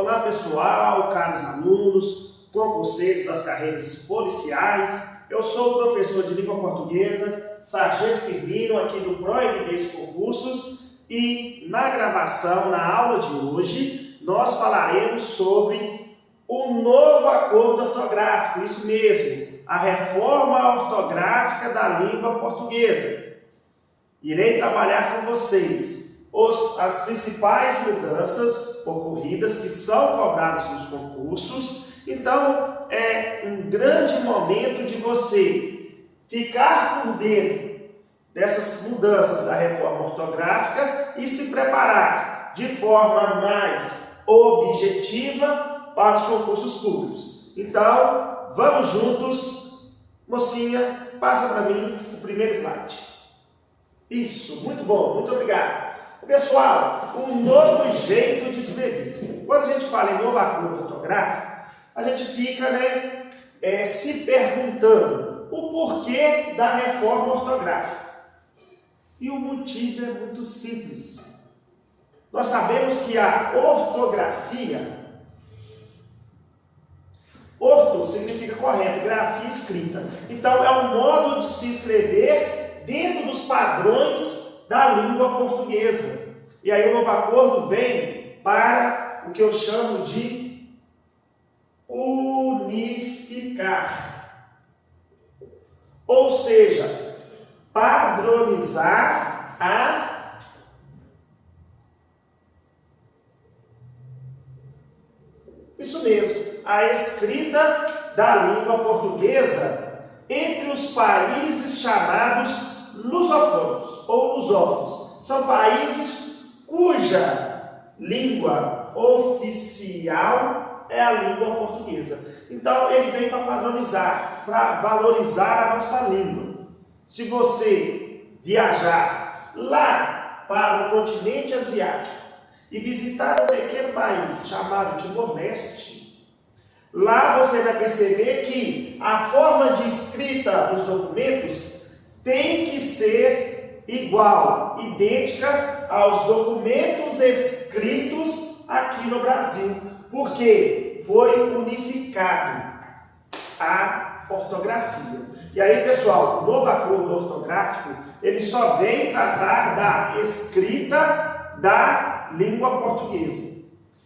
Olá pessoal, caros alunos, concurseiros das carreiras policiais. Eu sou o professor de língua portuguesa, Sargento Firmino, aqui do ProEvidência Concursos, e na gravação, na aula de hoje, nós falaremos sobre o novo acordo ortográfico, isso mesmo, a reforma ortográfica da língua portuguesa. Irei trabalhar com vocês as principais mudanças ocorridas que são cobradas nos concursos. Então, é um grande momento de você ficar por dentro dessas mudanças da reforma ortográfica e se preparar de forma mais objetiva para os concursos públicos. Então, vamos juntos. Mocinha, passa para mim o primeiro slide. Isso, muito bom, muito obrigado. Pessoal, um novo jeito de escrever. Quando a gente fala em novo acordo ortográfico, a gente fica se perguntando o porquê da reforma ortográfica. E o motivo é muito simples. Nós sabemos que a ortografia, orto significa correto, grafia escrita. Então é um modo de se escrever dentro dos padrões da língua portuguesa. E aí o novo acordo vem para o que eu chamo de unificar. Ou seja, padronizar isso mesmo, a escrita da língua portuguesa entre os países chamados lusófonos ou lusófonos. São países cuja língua oficial é a língua portuguesa. Então, ele vem para padronizar, para valorizar a nossa língua. Se você viajar lá para o continente asiático e visitar um pequeno país chamado Timor-Leste, lá você vai perceber que a forma de escrita dos documentos tem que ser igual, idêntica aos documentos escritos aqui no Brasil, porque foi unificado a ortografia. E aí, pessoal, o novo acordo ortográfico, ele só vem tratar da escrita da língua portuguesa.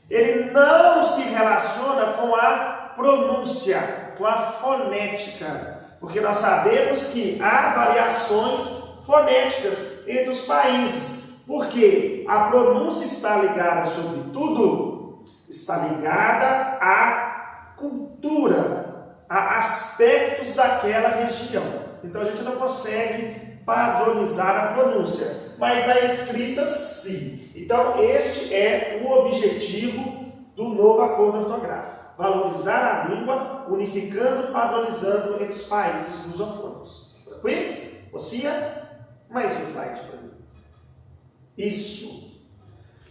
Ele não se relaciona com a pronúncia, com a fonética, porque nós sabemos que há variações fonéticas entre os países, porque a pronúncia está ligada, sobretudo, está ligada à cultura, a aspectos daquela região. Então a gente não consegue padronizar a pronúncia, mas a escrita sim. Então este é o objetivo do novo acordo ortográfico. Valorizar a língua, unificando, padronizando entre os países lusófonos. Tranquilo? Mocinha? Mais um slide para mim. Isso.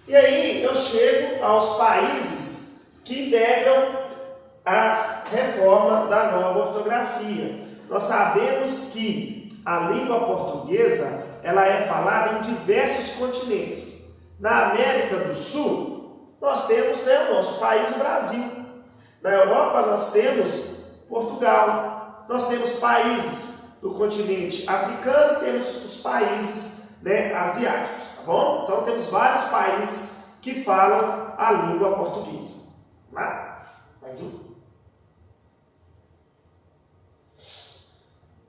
E aí eu chego aos países que integram a reforma da nova ortografia. Nós sabemos que a língua portuguesa ela é falada em diversos continentes. Na América do Sul, nós temos o nosso país, o Brasil. Na Europa nós temos Portugal, nós temos países do continente africano, temos os países asiáticos, tá bom? Então temos vários países que falam a língua portuguesa. Mais um.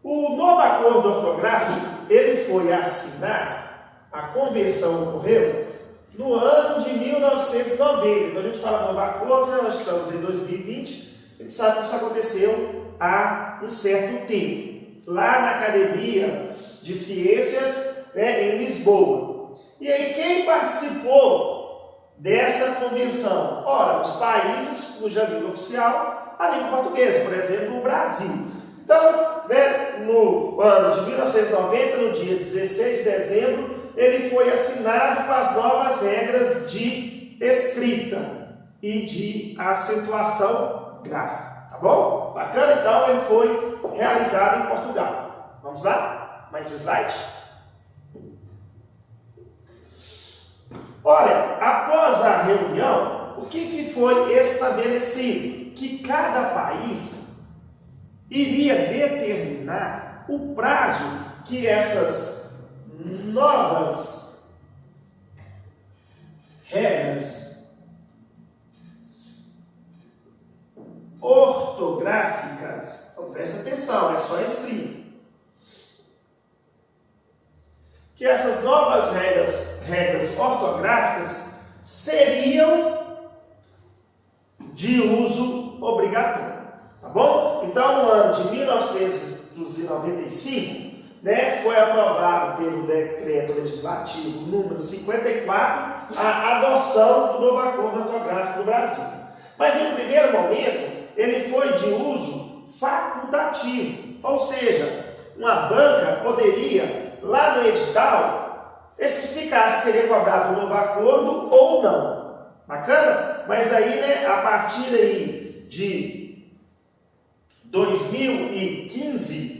O novo acordo ortográfico, ele foi assinado, a convenção ocorreu no ano de 1990. Então a gente fala novo acordo, nós estamos em 2020, a gente sabe que isso aconteceu há um certo tempo, lá na Academia de Ciências, em Lisboa. E aí quem participou dessa convenção? Ora, os países cuja língua oficial é a língua portuguesa, por exemplo, o Brasil. Então, no ano de 1990, no dia 16 de dezembro, ele foi assinado com as novas regras de escrita e de acentuação gráfica, tá bom? Bacana? Então, ele foi realizado em Portugal. Vamos lá? Mais um slide. Olha, após a reunião, o que foi estabelecido? Que cada país iria determinar o prazo que essas novas regras ortográficas, então, presta atenção, é só escrito, que essas novas regras ortográficas seriam de uso obrigatório, tá bom? Então, no ano de 1995, né, foi aprovado pelo Decreto Legislativo número 54 a adoção do novo acordo ortográfico no Brasil. Mas, em um primeiro momento, ele foi de uso facultativo, ou seja, uma banca poderia, lá no edital, especificar se seria cobrado um novo acordo ou não. Bacana? Mas aí, né, a partir aí de 2015,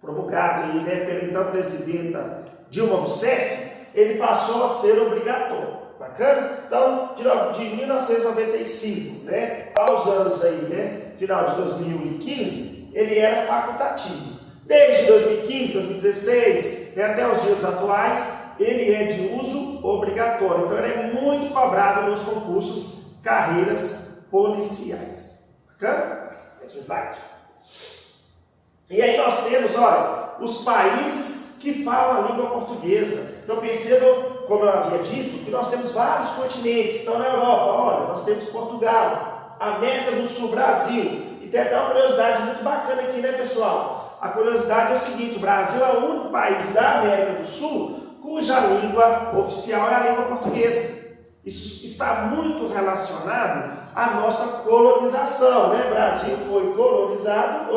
promulgado aí, né, pela então presidenta Dilma Rousseff, ele passou a ser obrigatório. Bacana? Então, de 1995, né, aos anos aí, né, final de 2015, ele era facultativo. Desde 2015, 2016, né, até os dias atuais, ele é de uso obrigatório. Então, ele é muito cobrado nos concursos carreiras policiais. Bacana? Esse é o slide. E aí nós temos, olha, os países que falam a língua portuguesa. Então, percebam, como eu havia dito, que nós temos vários continentes. Então, na Europa, olha, nós temos Portugal, América do Sul, Brasil. E tem até uma curiosidade muito bacana aqui, né, pessoal? A curiosidade é o seguinte: o Brasil é o único país da América do Sul cuja língua oficial é a língua portuguesa. Isso está muito relacionado à nossa colonização, né? O Brasil foi colonizado,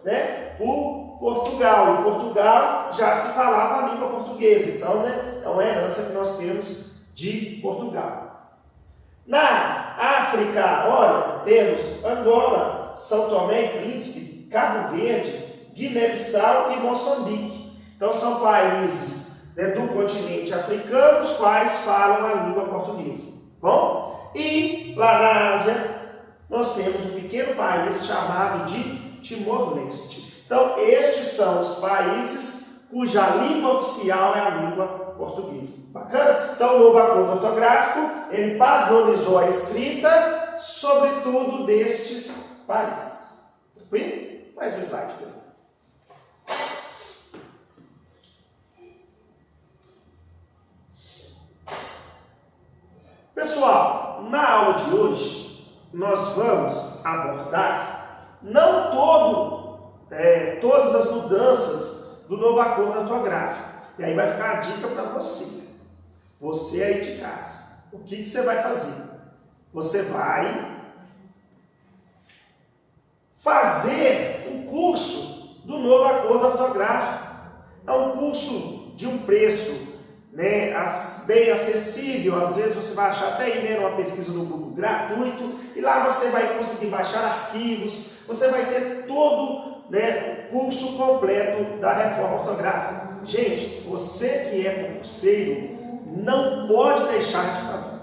né, por Portugal. Em Portugal já se falava a língua portuguesa. Então, né, é uma herança que nós temos de Portugal. Na África, olha, temos Angola, São Tomé e Príncipe, Cabo Verde, Guiné-Bissau e Moçambique. Então, são países, né, do continente africano, os quais falam a língua portuguesa. Bom? E lá na Ásia, nós temos um pequeno país chamado de Timor-Leste. Então, estes são os países cuja língua oficial é a língua portuguesa. Bacana? Então, o novo acordo ortográfico, ele padronizou a escrita, sobretudo destes países. Tranquilo? Mais um slide, por favor. Pessoal, na aula de hoje, nós vamos abordar não todas as mudanças do novo acordo ortográfico. E aí vai ficar a dica para você. Você aí de casa. O que você vai fazer? Você vai fazer um curso do novo acordo ortográfico. É um curso de um preço, né, bem acessível. Às vezes você vai achar até aí, né, numa pesquisa no Google, gratuito, e lá você vai conseguir baixar arquivos, você vai ter todo, né, o curso completo da reforma ortográfica. Gente, você que é concurseiro, não pode deixar de fazer.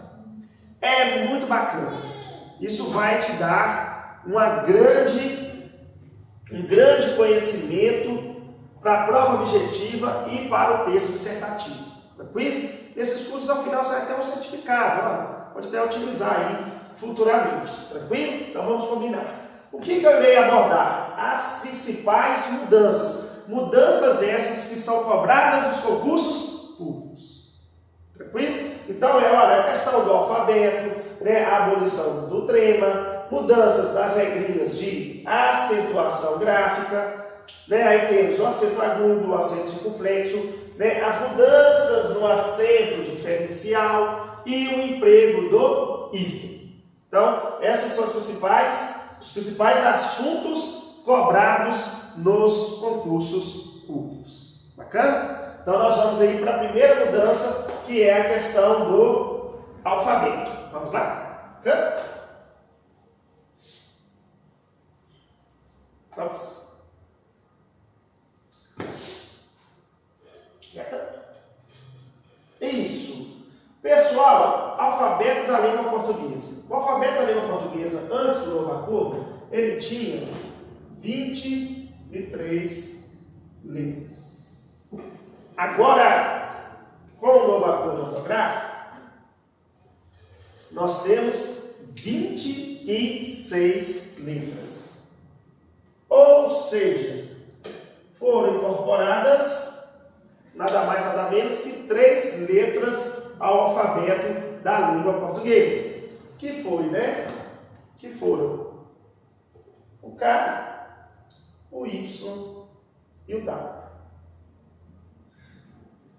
É muito bacana. Isso vai te dar um grande conhecimento para a prova objetiva e para o texto dissertativo. Tranquilo? Esses cursos, ao final, você vai ter um certificado. Olha, pode até utilizar aí futuramente. Tranquilo? Então, vamos combinar. O que eu irei abordar? As principais mudanças. Mudanças essas que são cobradas nos concursos públicos. Tranquilo? Então, olha, a questão do alfabeto, né, a abolição do trema, mudanças das regrinhas de acentuação gráfica, né, aí temos o acento agudo, o acento circunflexo, né, as mudanças no acento diferencial e o emprego do hífen. Então, esses são os principais assuntos cobrados nos concursos públicos. Bacana? Então, nós vamos aí para a primeira mudança, que é a questão do alfabeto. Vamos lá? Bacana? Vamos. Isso. Pessoal, alfabeto da língua portuguesa. O alfabeto da língua portuguesa, antes do novo acordo, ele tinha 23 letras. Agora, com o novo acordo ortográfico, nós temos 26 letras. Ou seja, foram incorporadas nada mais nada menos que 3 letras ao alfabeto da língua portuguesa. Que foi, né? Que foram o K, o Y e o W.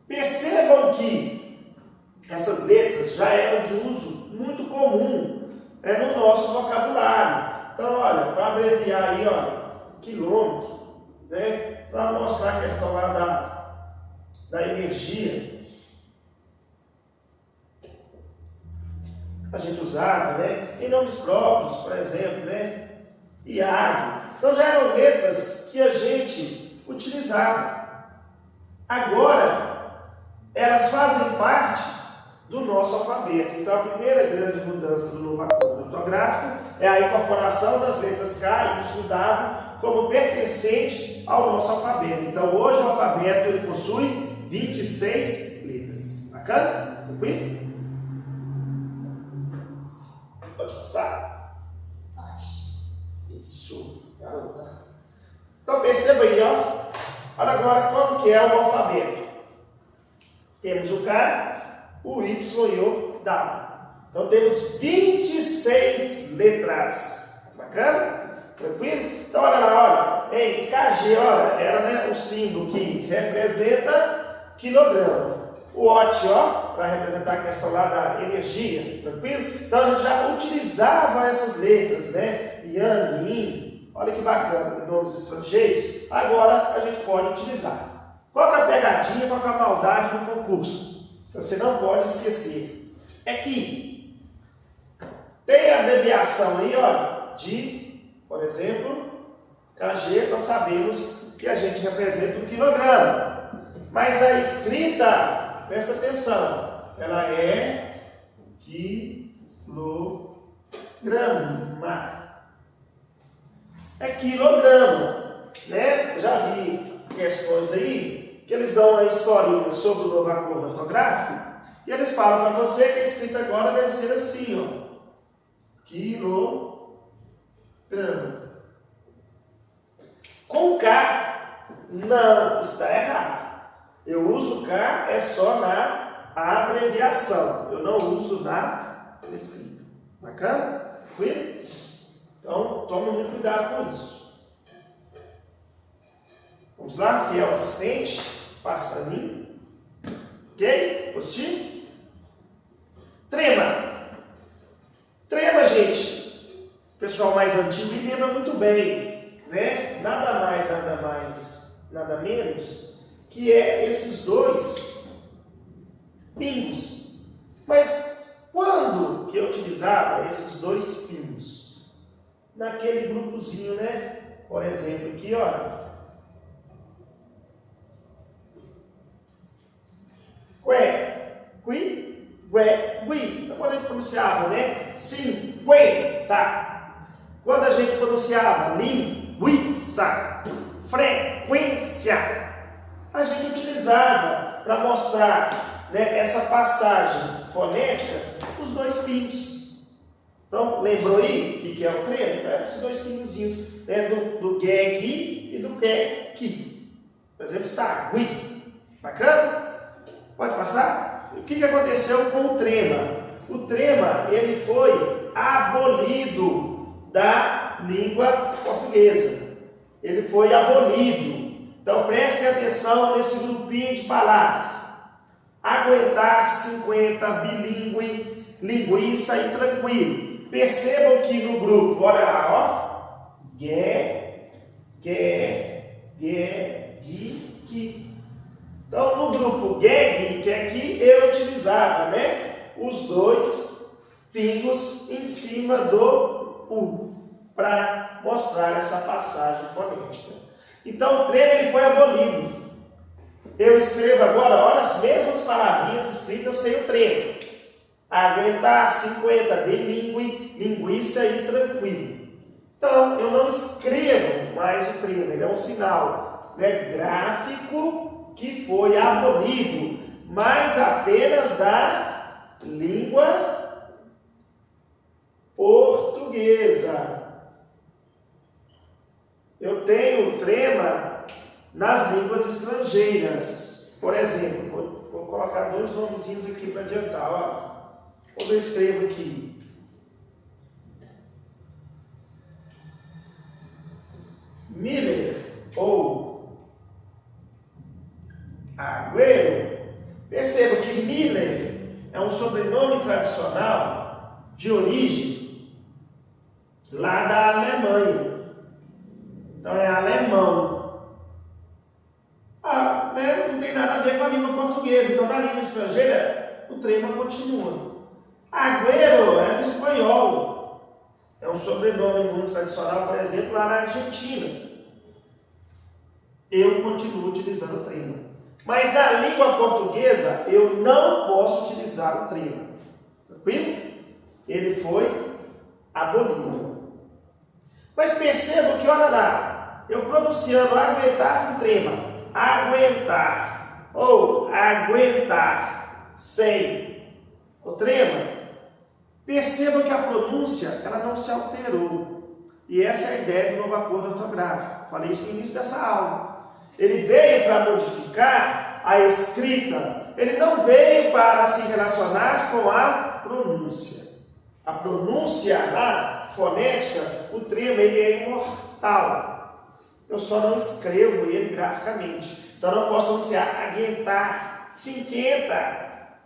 Percebam que essas letras já eram de uso muito comum no nosso vocabulário. Então, olha, para abreviar aí, olha, quilômetro, né? Para mostrar a questão lá da energia, a gente usava, né? Em nomes próprios, por exemplo, né? E água. Então já eram letras que a gente utilizava. Agora, elas fazem parte do nosso alfabeto. Então a primeira grande mudança do novo acordo ortográfico é a incorporação das letras K, Y e W como pertencente ao nosso alfabeto. Então hoje o alfabeto ele possui 26 letras. Bacana? Tranquilo? Pode passar? Pode. Isso, garota. Então perceba aí, ó. Olha agora como que é o alfabeto. Temos o K, o Y e o W. Então temos 26 letras. Bacana? Tranquilo? Então olha lá, olha. Em KG, olha, era, né, o símbolo que representa quilograma. O OT, ó, para representar a questão lá da energia, tranquilo? Então a gente já utilizava essas letras, né? Yang, Yin, olha que bacana, nomes estrangeiros. Agora a gente pode utilizar. Qual que é a pegadinha, qual que é a maldade do concurso? Você não pode esquecer. É que tem a abreviação aí, olha, de, por exemplo, KG, nós sabemos que a gente representa um quilograma. Mas a escrita, presta atenção, ela é quilograma. É quilograma, né? Já vi questões aí que eles dão uma historinha sobre o novo acordo ortográfico e eles falam para você que a escrita agora deve ser assim, ó. Quilograma. Com K, não, está errado. Eu uso K é só na abreviação. Eu não uso na escrita. Bacana? Tranquilo? Então, tome muito cuidado com isso. Vamos lá, fiel assistente. Passa para mim. Ok? Positivo? Trema. Trema, gente. O pessoal mais antigo me lembra muito bem, né? Nada mais, nada menos que é esses dois pingos. Mas quando que eu utilizava esses dois pingos? Naquele grupozinho, né? Por exemplo, aqui, olha. Qué, qui, gué, gui. Então, quando a gente pronunciava, né? 50. Quando a gente pronunciava linguiça, frequência, a gente utilizava para mostrar, né, essa passagem fonética os dois pingos. Então, lembrou aí o que é o trema? Então, esses dois pingozinhos, né, do gui e do que. Por exemplo, sagui. Bacana? Pode passar? O que aconteceu com o trema? O trema ele foi abolido da língua portuguesa. Ele foi abolido. Então prestem atenção nesse grupinho de palavras. Aguentar, 50, bilíngue, linguiça e tranquilo. Percebam que no grupo, olha lá, ó. Gui, qui. Então no grupo gui, que aqui eu utilizava, né? Os dois pingos em cima do U, para mostrar essa passagem fonética. Então o trema ele foi abolido. Eu escrevo agora, olha as mesmas palavrinhas escritas sem o trema. Aguentar, 50, bilíngue, linguiça e tranquilo. Então, eu não escrevo mais o trema, ele é um sinal, né, gráfico que foi abolido, mas apenas da língua portuguesa. Eu tenho trema nas línguas estrangeiras. Por exemplo, vou colocar dois nomezinhos aqui para adiantar. Ó. Quando eu escrevo aqui Miller ou Agüero, perceba que Miller é um sobrenome tradicional de origem lá da Alemanha. Então é alemão. Né? Não tem nada a ver com a língua portuguesa. Então na língua estrangeira o trema continua. Agüero é do espanhol. É um sobrenome muito tradicional, por exemplo, lá na Argentina. Eu continuo utilizando o trema. Mas na língua portuguesa eu não posso utilizar o trema. Tranquilo? Ele foi abolido. Mas percebam que, olha lá, eu pronunciando aguentar com trema, aguentar, ou aguentar sem o trema, percebam que a pronúncia ela não se alterou. E essa é a ideia do novo acordo ortográfico. Falei isso no início dessa aula. Ele veio para modificar a escrita, ele não veio para se relacionar com a pronúncia. A pronúncia lá, fonética, o trema ele é imortal. Eu só não escrevo ele graficamente. Então eu não posso pronunciar aguentar, cinquenta,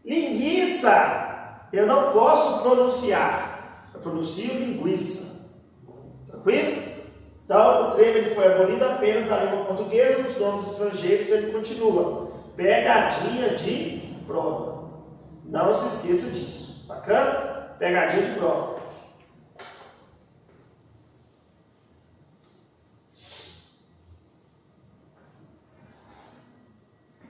linguiça. Eu não posso pronunciar. Eu pronuncio linguiça. Tranquilo? Então o trema ele foi abolido apenas na língua portuguesa, nos nomes estrangeiros ele continua. Pegadinha de prova. Não se esqueça disso. Bacana? Pegadinha de prova.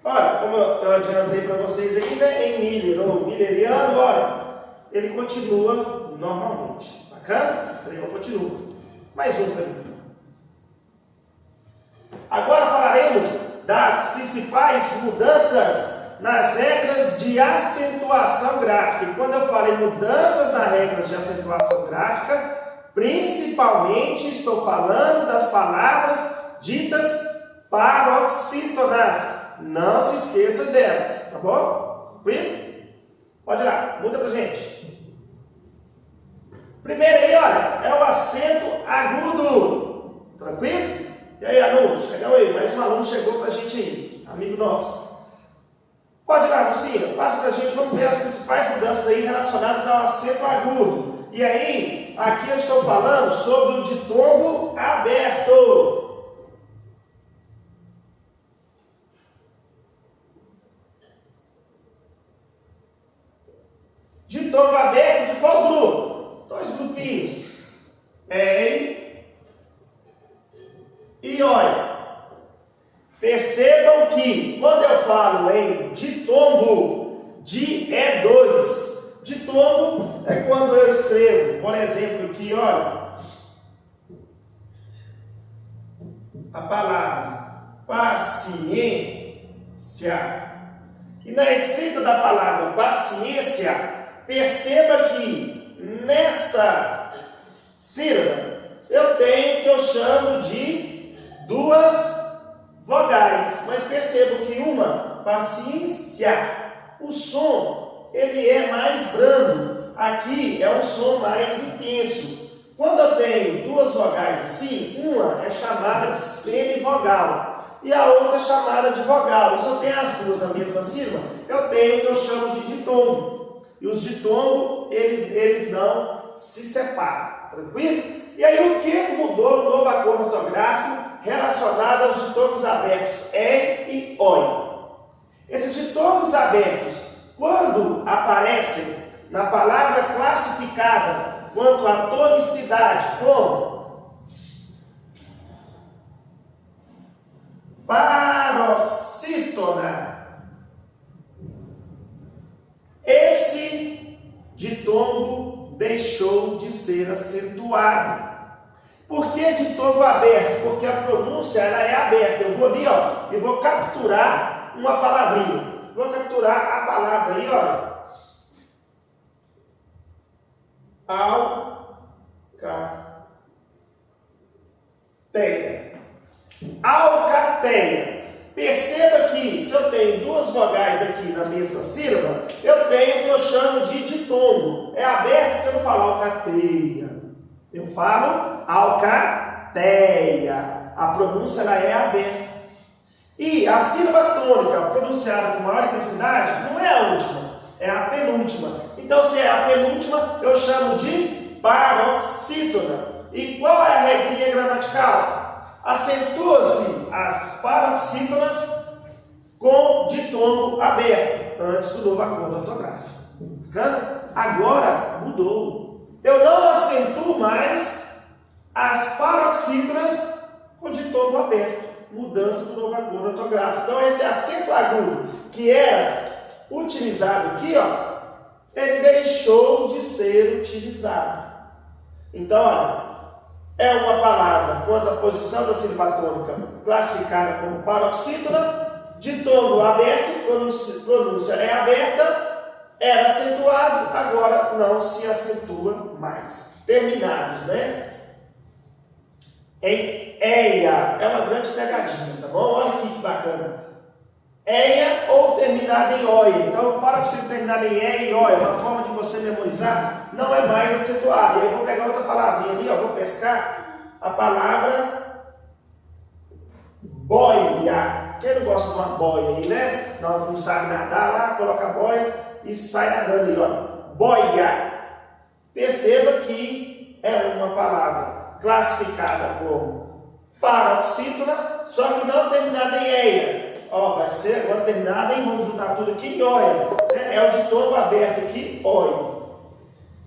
Olha, como eu adiantei para vocês aí, né, em Miller ou Milleriano, olha, ele continua normalmente. Bacana? O trema continua. Mais um para mim. Agora falaremos das principais mudanças nas regras de acentuação gráfica. E quando eu falo em mudanças nas regras de acentuação gráfica, principalmente estou falando das palavras ditas paroxítonas. Não se esqueça delas, tá bom? Tranquilo? Pode ir lá, muda pra gente. Primeiro aí, olha, é o acento agudo. Tranquilo? E aí, alunos? Chegou aí, mais um aluno chegou pra gente aí, amigo nosso. Pode ir lá, Lucinha, passa pra gente, vamos ver as principais mudanças aí relacionadas ao acento agudo. E aí, aqui eu estou falando sobre o ditongo aberto. Ditongo aberto de qual grupo? Dois grupinhos. Ei e olha. Percebam que quando eu falo em ditongo, di é dois. Ditongo é quando eu escrevo, por exemplo, aqui, olha, a palavra paciência. E na escrita da palavra paciência, perceba que nesta sílaba eu tenho o que eu chamo de duas vogais, mas percebo que uma, paciência, o som, ele é mais brando. Aqui é um som mais intenso. Quando eu tenho duas vogais assim, uma é chamada de semivogal e a outra é chamada de vogal. Se eu tenho as duas na mesma sílaba, eu tenho o que eu chamo de ditongo. E os ditongos, eles não se separam. Tranquilo? E aí, o que mudou no novo acordo ortográfico relacionado aos ditongos abertos e oi? Esses ditongos abertos, quando aparecem na palavra classificada quanto à tonicidade, como paroxítona, Esse ditongo deixou de ser acentuado. Por que ditongo aberto? Porque a pronúncia ela é aberta. Eu vou ali, ó, e vou capturar uma palavrinha. Vou capturar a palavra aí, olha. Alcateia. Alcateia. Perceba que se eu tenho duas vogais aqui na mesma sílaba, eu tenho o que eu chamo de ditongo. É aberto porque eu não falo alcateia. Eu falo alcateia. A pronúncia ela é aberta. E a sílaba tônica pronunciada com maior intensidade não é a última, é a penúltima. Então, se é a penúltima, eu chamo de paroxítona. E qual é a regrinha gramatical? Acentua-se as paroxítonas com ditongo aberto, antes do novo acordo ortográfico. Bacana? Agora mudou. Eu não acentuo mais as paroxítonas com ditongo aberto. Mudança do novo acordo ortográfico. Então, esse acento agudo que era utilizado aqui, ó, ele deixou de ser utilizado. Então, olha, é uma palavra quando a posição da sílaba tônica classificada como paroxítona, ditongo aberto, pronúncia é aberta, era acentuado, agora não se acentua mais. Terminados, né? Em eia, é uma grande pegadinha, tá bom? Olha aqui que bacana. Eia ou terminada em oia. Então, para você terminar em eia e oia, uma forma de você memorizar, não é mais acentuado. E aí eu vou pegar outra palavrinha ali, ó, vou pescar a palavra boia. Quem não gosta de uma boia aí, né? Não sabe nadar lá, coloca a boia e sai nadando aí, ó. Boia. Perceba que é uma palavra classificada como paroxítona, só que não terminada em eia. Ó, vai ser agora terminada em, vamos juntar tudo aqui, em oia. É o ditongo aberto aqui, oia.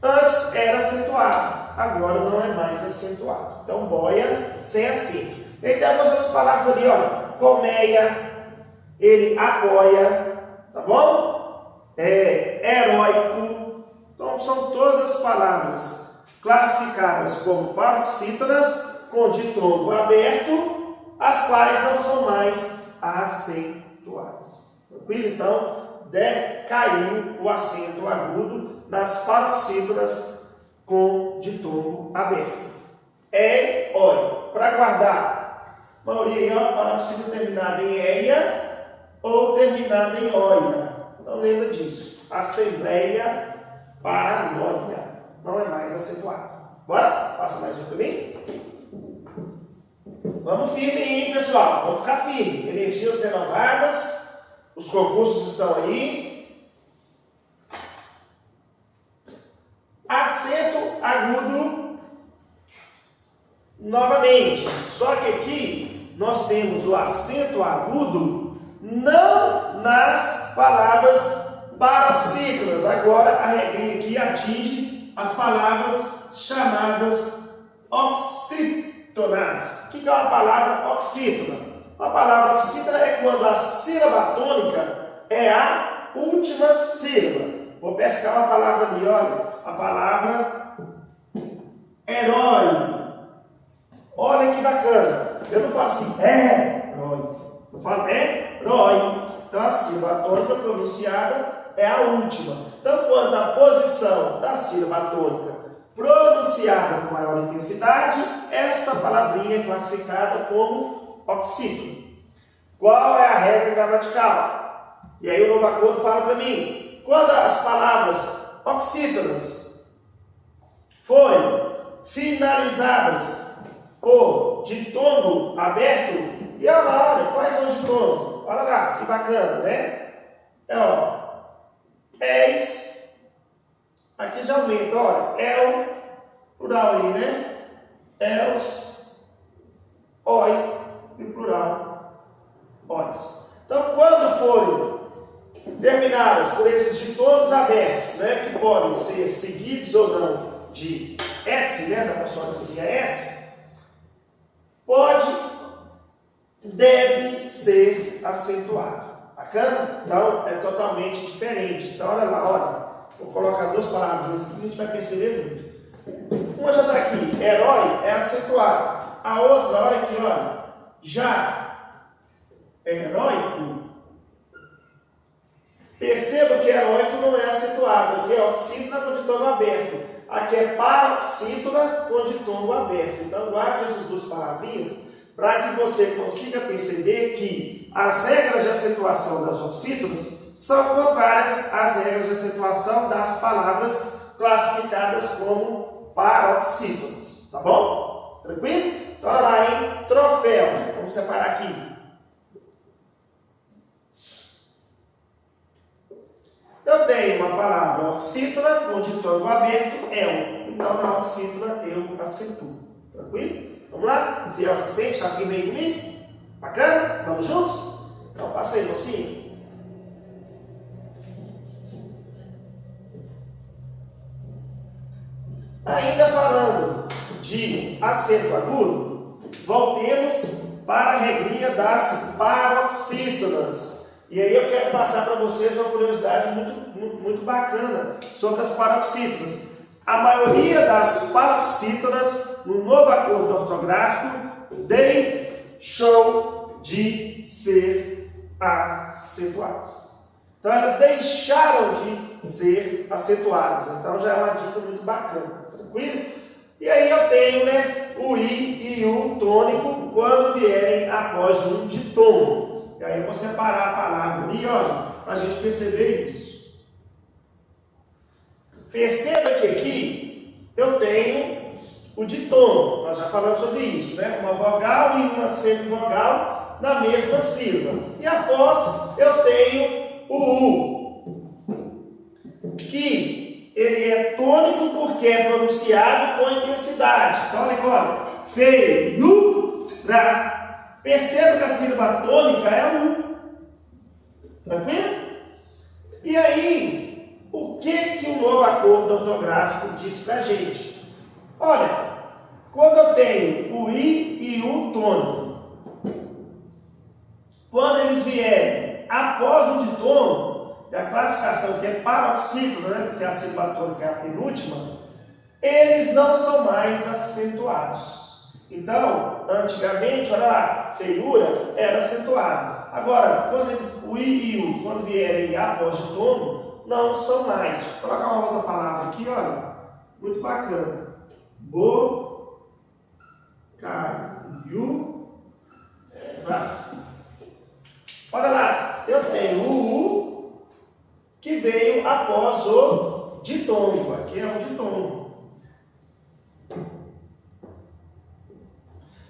Antes era acentuado, agora não é mais acentuado. Então, boia sem acento. E tem algumas outras palavras ali, ó. Colmeia, ele apoia, tá bom? Heróico. Então, são todas palavras classificadas como paroxítonas, com ditongo aberto, as quais não são mais acentuadas. Tranquilo? Então, caiu o acento agudo nas paroxítonas com ditongo aberto. Olha, para guardar, a maioria aí, ó, paroxítona terminada em eia ou terminada em oia. Então, lembra disso. Assembleia, paranoia. Não é mais acentuado. Bora? Faça mais um para mim. Vamos firme aí, pessoal. Vamos ficar firme. Energias renovadas. Os concursos estão aí. Acento agudo. Novamente. Só que aqui nós temos o acento agudo não nas palavras paroxítonas. Agora a regrinha aqui atinge as palavras chamadas oxítonas. O que é uma palavra oxítona? A palavra oxítona é quando a sílaba tônica é a última sílaba. Vou pescar uma palavra ali, olha. A palavra herói. Olha que bacana. Eu não falo assim, herói. Eu falo herói. Então a sílaba tônica pronunciada é a última. Então, quando a posição da sílaba tônica pronunciada com maior intensidade, esta palavrinha é classificada como oxítono. Qual é a regra gramatical? E aí o novo acordo fala para mim, quando as palavras oxítonas forem finalizadas por ditongo aberto, e olha lá, olha, quais são os ditongos? Olha lá, que bacana, né? Ó, és, aqui já aumenta, olha, plural aí, né? Els, oi, e plural, ois. Então, quando forem terminadas por esses ditongos abertos, né, que podem ser seguidos ou não de S, né, da consoantezinha S, deve ser acentuado. Bacana? Então, é totalmente diferente. Então, olha lá, olha. Vou colocar duas palavrinhas aqui que a gente vai perceber muito. Uma já está aqui. Herói é acentuado. A outra, olha aqui, olha. Já é heróico. Perceba que heróico não é acentuado. Aqui é oxítona com ditongo aberto. Aqui é paroxítona com ditongo aberto. Então, guarde essas duas palavrinhas para que você consiga perceber que as regras de acentuação das oxítonas são contrárias às regras de acentuação das palavras classificadas como paroxítonas. Tá bom? Tranquilo? Então, olha lá, hein? Troféu. Vamos separar aqui. Eu tenho uma palavra oxítona com ditongo aberto, eu. Então, na oxítona, eu acentuo. Tranquilo? Vamos lá? Fiel assistente, está firme aí comigo? Bacana? Vamos juntos? Então, passa aí, mocinho. Ainda falando de acento agudo, voltemos para a regrinha das paroxítonas. E aí eu quero passar para vocês uma curiosidade muito bacana sobre as paroxítonas. A maioria das paroxítonas, no novo acordo ortográfico, deixou de ser acentuadas. Então elas deixaram de ser acentuadas. Então já é uma dica muito bacana. Tranquilo? E aí eu tenho, né, o I e o tônico quando vierem após um ditongo. E aí eu vou separar a palavra ali, olha, para a gente perceber isso. Perceba que aqui eu tenho o ditongo. Nós já falamos sobre isso, né? Uma vogal e uma semivogal na mesma sílaba. E após eu tenho o U, que ele é tônico porque é pronunciado com intensidade. Então, olha aqui, olha. Feiura. Perceba que a sílaba tônica é U. Tranquilo? E aí, o que o novo acordo ortográfico diz pra gente? Olha, quando eu tenho o I e o tônico, quando eles vierem após o ditongo, a classificação que é paroxítona, né, porque a sílaba tônica é a penúltima, eles não são mais acentuados. Então, antigamente, olha lá, feiura era acentuado. Agora, quando o I e o, quando vierem após ditongo, não são mais. Vou colocar uma outra palavra aqui, olha, muito bacana. Bocaiúva. Olha lá, eu tenho o U que veio após o ditongo. Aqui é o ditongo.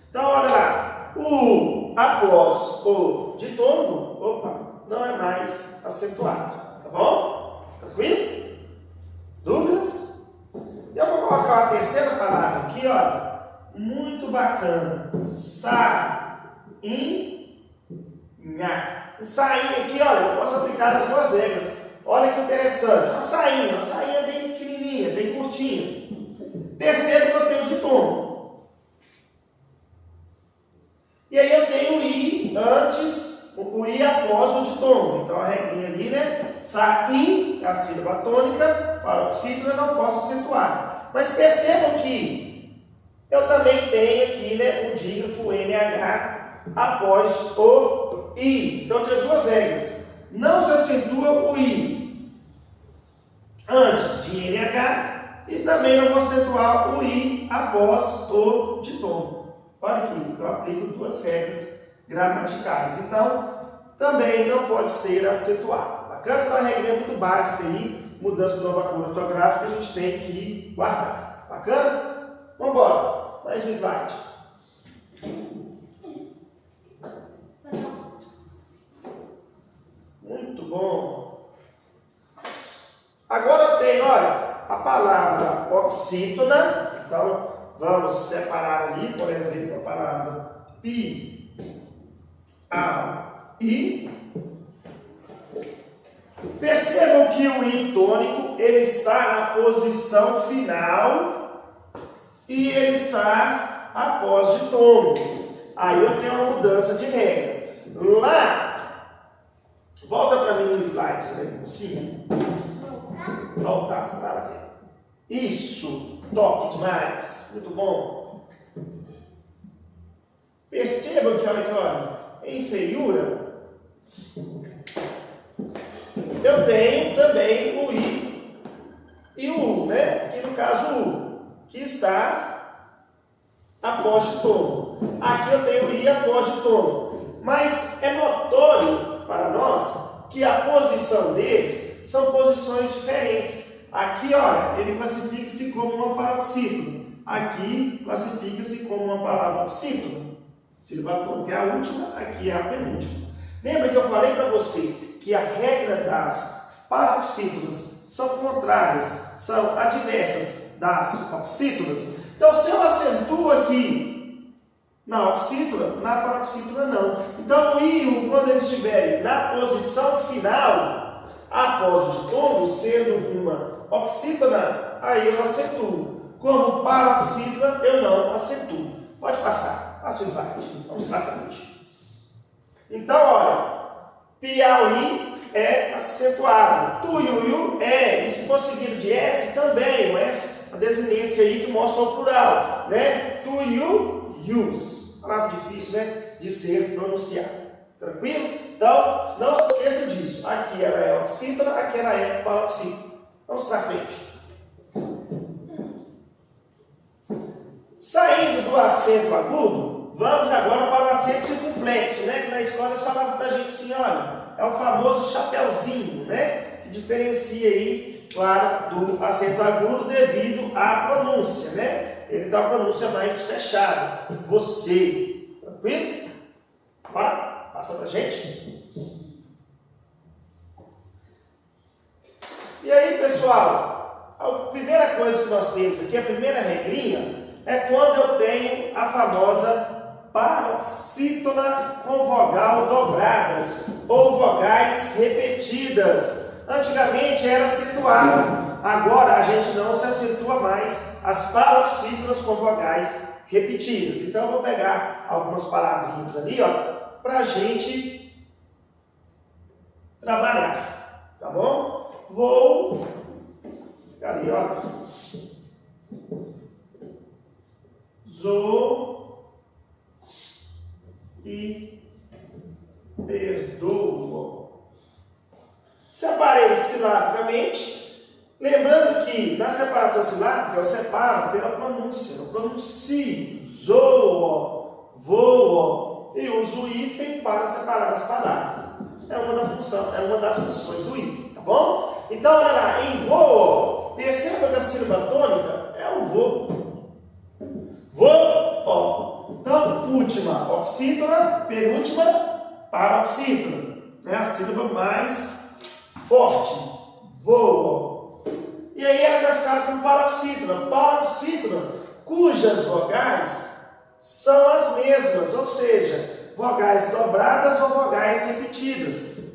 Então, olha lá, o U após o ditongo, opa, não é mais acentuado. Tá bom? Tranquilo? Dúvidas? Eu vou colocar uma terceira palavra aqui, olha, muito bacana. Sainha. Sainha aqui, olha, eu posso aplicar as duas regras. Olha que interessante. Uma sainha bem pequenininha, bem curtinha. Perceba que eu tenho ditongo. E aí eu tenho o I antes, o I após o ditongo. Então a regrinha ali, né? Sain é a sílaba tônica, paroxítona não posso acentuar. Mas percebam que eu também tenho aqui, né, o dígrafo NH após o I. Então eu tenho duas regras. Não se acentua o I antes de NH e também não vou acentuar o I após o ditongo. Olha aqui, eu aplico duas regras gramaticais. Então, também não pode ser acentuado. Bacana? Então, a regra é muito básica aí, mudança do novo acordo ortográfico, a gente tem que guardar. Bacana? Vamos embora. Mais um slide. Muito bom. Agora eu tenho, olha, a palavra oxítona. Então, vamos separar ali, por exemplo, a palavra pi, a, i. Percebam que o i tônico, ele está na posição final e ele está após ditongo. Aí eu tenho uma mudança de regra. Lá, Volta para mim no slide, né? Sim. Voltar, maravilha. Isso, top demais, muito bom. Percebam que, olha aqui, olha, em feiura, eu tenho também o I e o U, né? Aqui no caso o U, que está após de tono. Aqui eu tenho o I após de tono. Mas é notório para nós que a posição deles são posições diferentes. Aqui, olha, ele classifica-se como uma paroxítona. Aqui, classifica-se como uma palavra oxítona. Sílaba tônica é a última, aqui é a penúltima. Lembra que eu falei para você que a regra das paroxítonas são contrárias, são adversas das oxítonas? Então, se eu acentuo aqui na oxítona, na paroxítona não. Então, o I e o U, quando eles estiverem na posição final, após o ditono, sendo uma oxítona, aí eu acentuo. Como paroxítona, eu não acentuo. Pode passar. Passa o slide. Vamos para frente. Então, olha. Piauí é acentuado. Tuiuiu é. E se for seguido de S, também. O S, a desinência aí que mostra o plural. Né? Tuiuius. Palavra difícil, né? De ser pronunciado. Tranquilo? Então, não se esqueça disso. Aqui ela é oxítona, aqui ela é paroxítona. Vamos para frente. Saindo do acento agudo, vamos agora para o acento circunflexo, né? Que na escola eles falavam para a gente assim, olha, é o famoso chapeuzinho, né? Que diferencia aí, claro, do acento agudo devido à pronúncia, né? Ele dá uma pronúncia mais fechada. Você. Tranquilo? Bora? Passa para a gente. E aí, pessoal, a primeira coisa que nós temos aqui, a primeira regrinha, é quando eu tenho a famosa paroxítona com vogal dobradas ou vogais repetidas. Antigamente era acentuado, agora a gente não se acentua mais as paroxítonas com vogais repetidas. Então eu vou pegar algumas palavrinhas ali, ó, para a gente trabalhar, tá bom? Vou pegar ali, ó. E perdoo. Separei silabicamente, lembrando que na separação silábica eu separo pela pronúncia. Eu pronuncio zoo, voo e uso o hífen para separar as palavras. É uma das funções do hífen, tá bom? Então, olha lá, em voo, perceba que a sílaba tônica é o voo. Vou. Então, última, oxítona, penúltima, paroxítona. É a sílaba mais forte. Vou. E aí ela é classificada como paroxítona. Paroxítona, cujas vogais são as mesmas, ou seja, vogais dobradas ou vogais repetidas.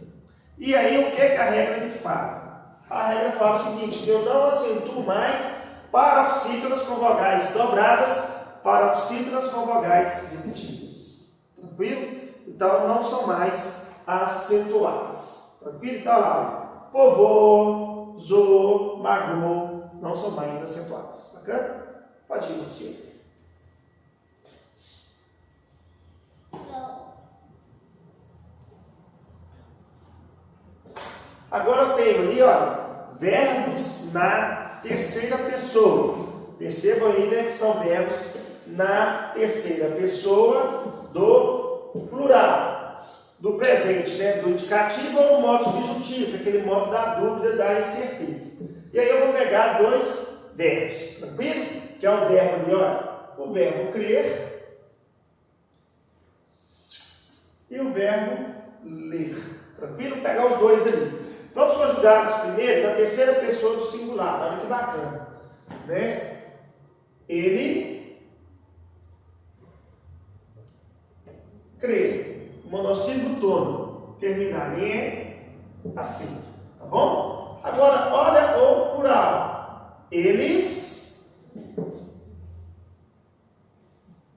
E aí o que a regra me fala? A regra fala o seguinte, que eu não acentuo mais paroxítonas com vogais dobradas, paroxítonas com vogais repetidas. Tranquilo? Então, não são mais acentuadas. Tranquilo? Então, lá, povô, zo, magô, não são mais acentuadas. Bacana? Pode ir, Luciano. Agora eu tenho ali, ó, verbos na terceira pessoa. Percebam aí, né, que são verbos na terceira pessoa do plural, do presente, né, do indicativo ou no modo subjuntivo, aquele modo da dúvida, da incerteza. E aí eu vou pegar dois verbos, tranquilo? Que é o verbo ali, ó, o verbo crer e o verbo ler. Tranquilo? Vou pegar os dois ali. Vamos conjugá-los primeiro na terceira pessoa do singular. Olha que bacana, né? Ele crê. Monossílabo tono. Terminar em E, assim. Tá bom? Agora, olha o plural. Eles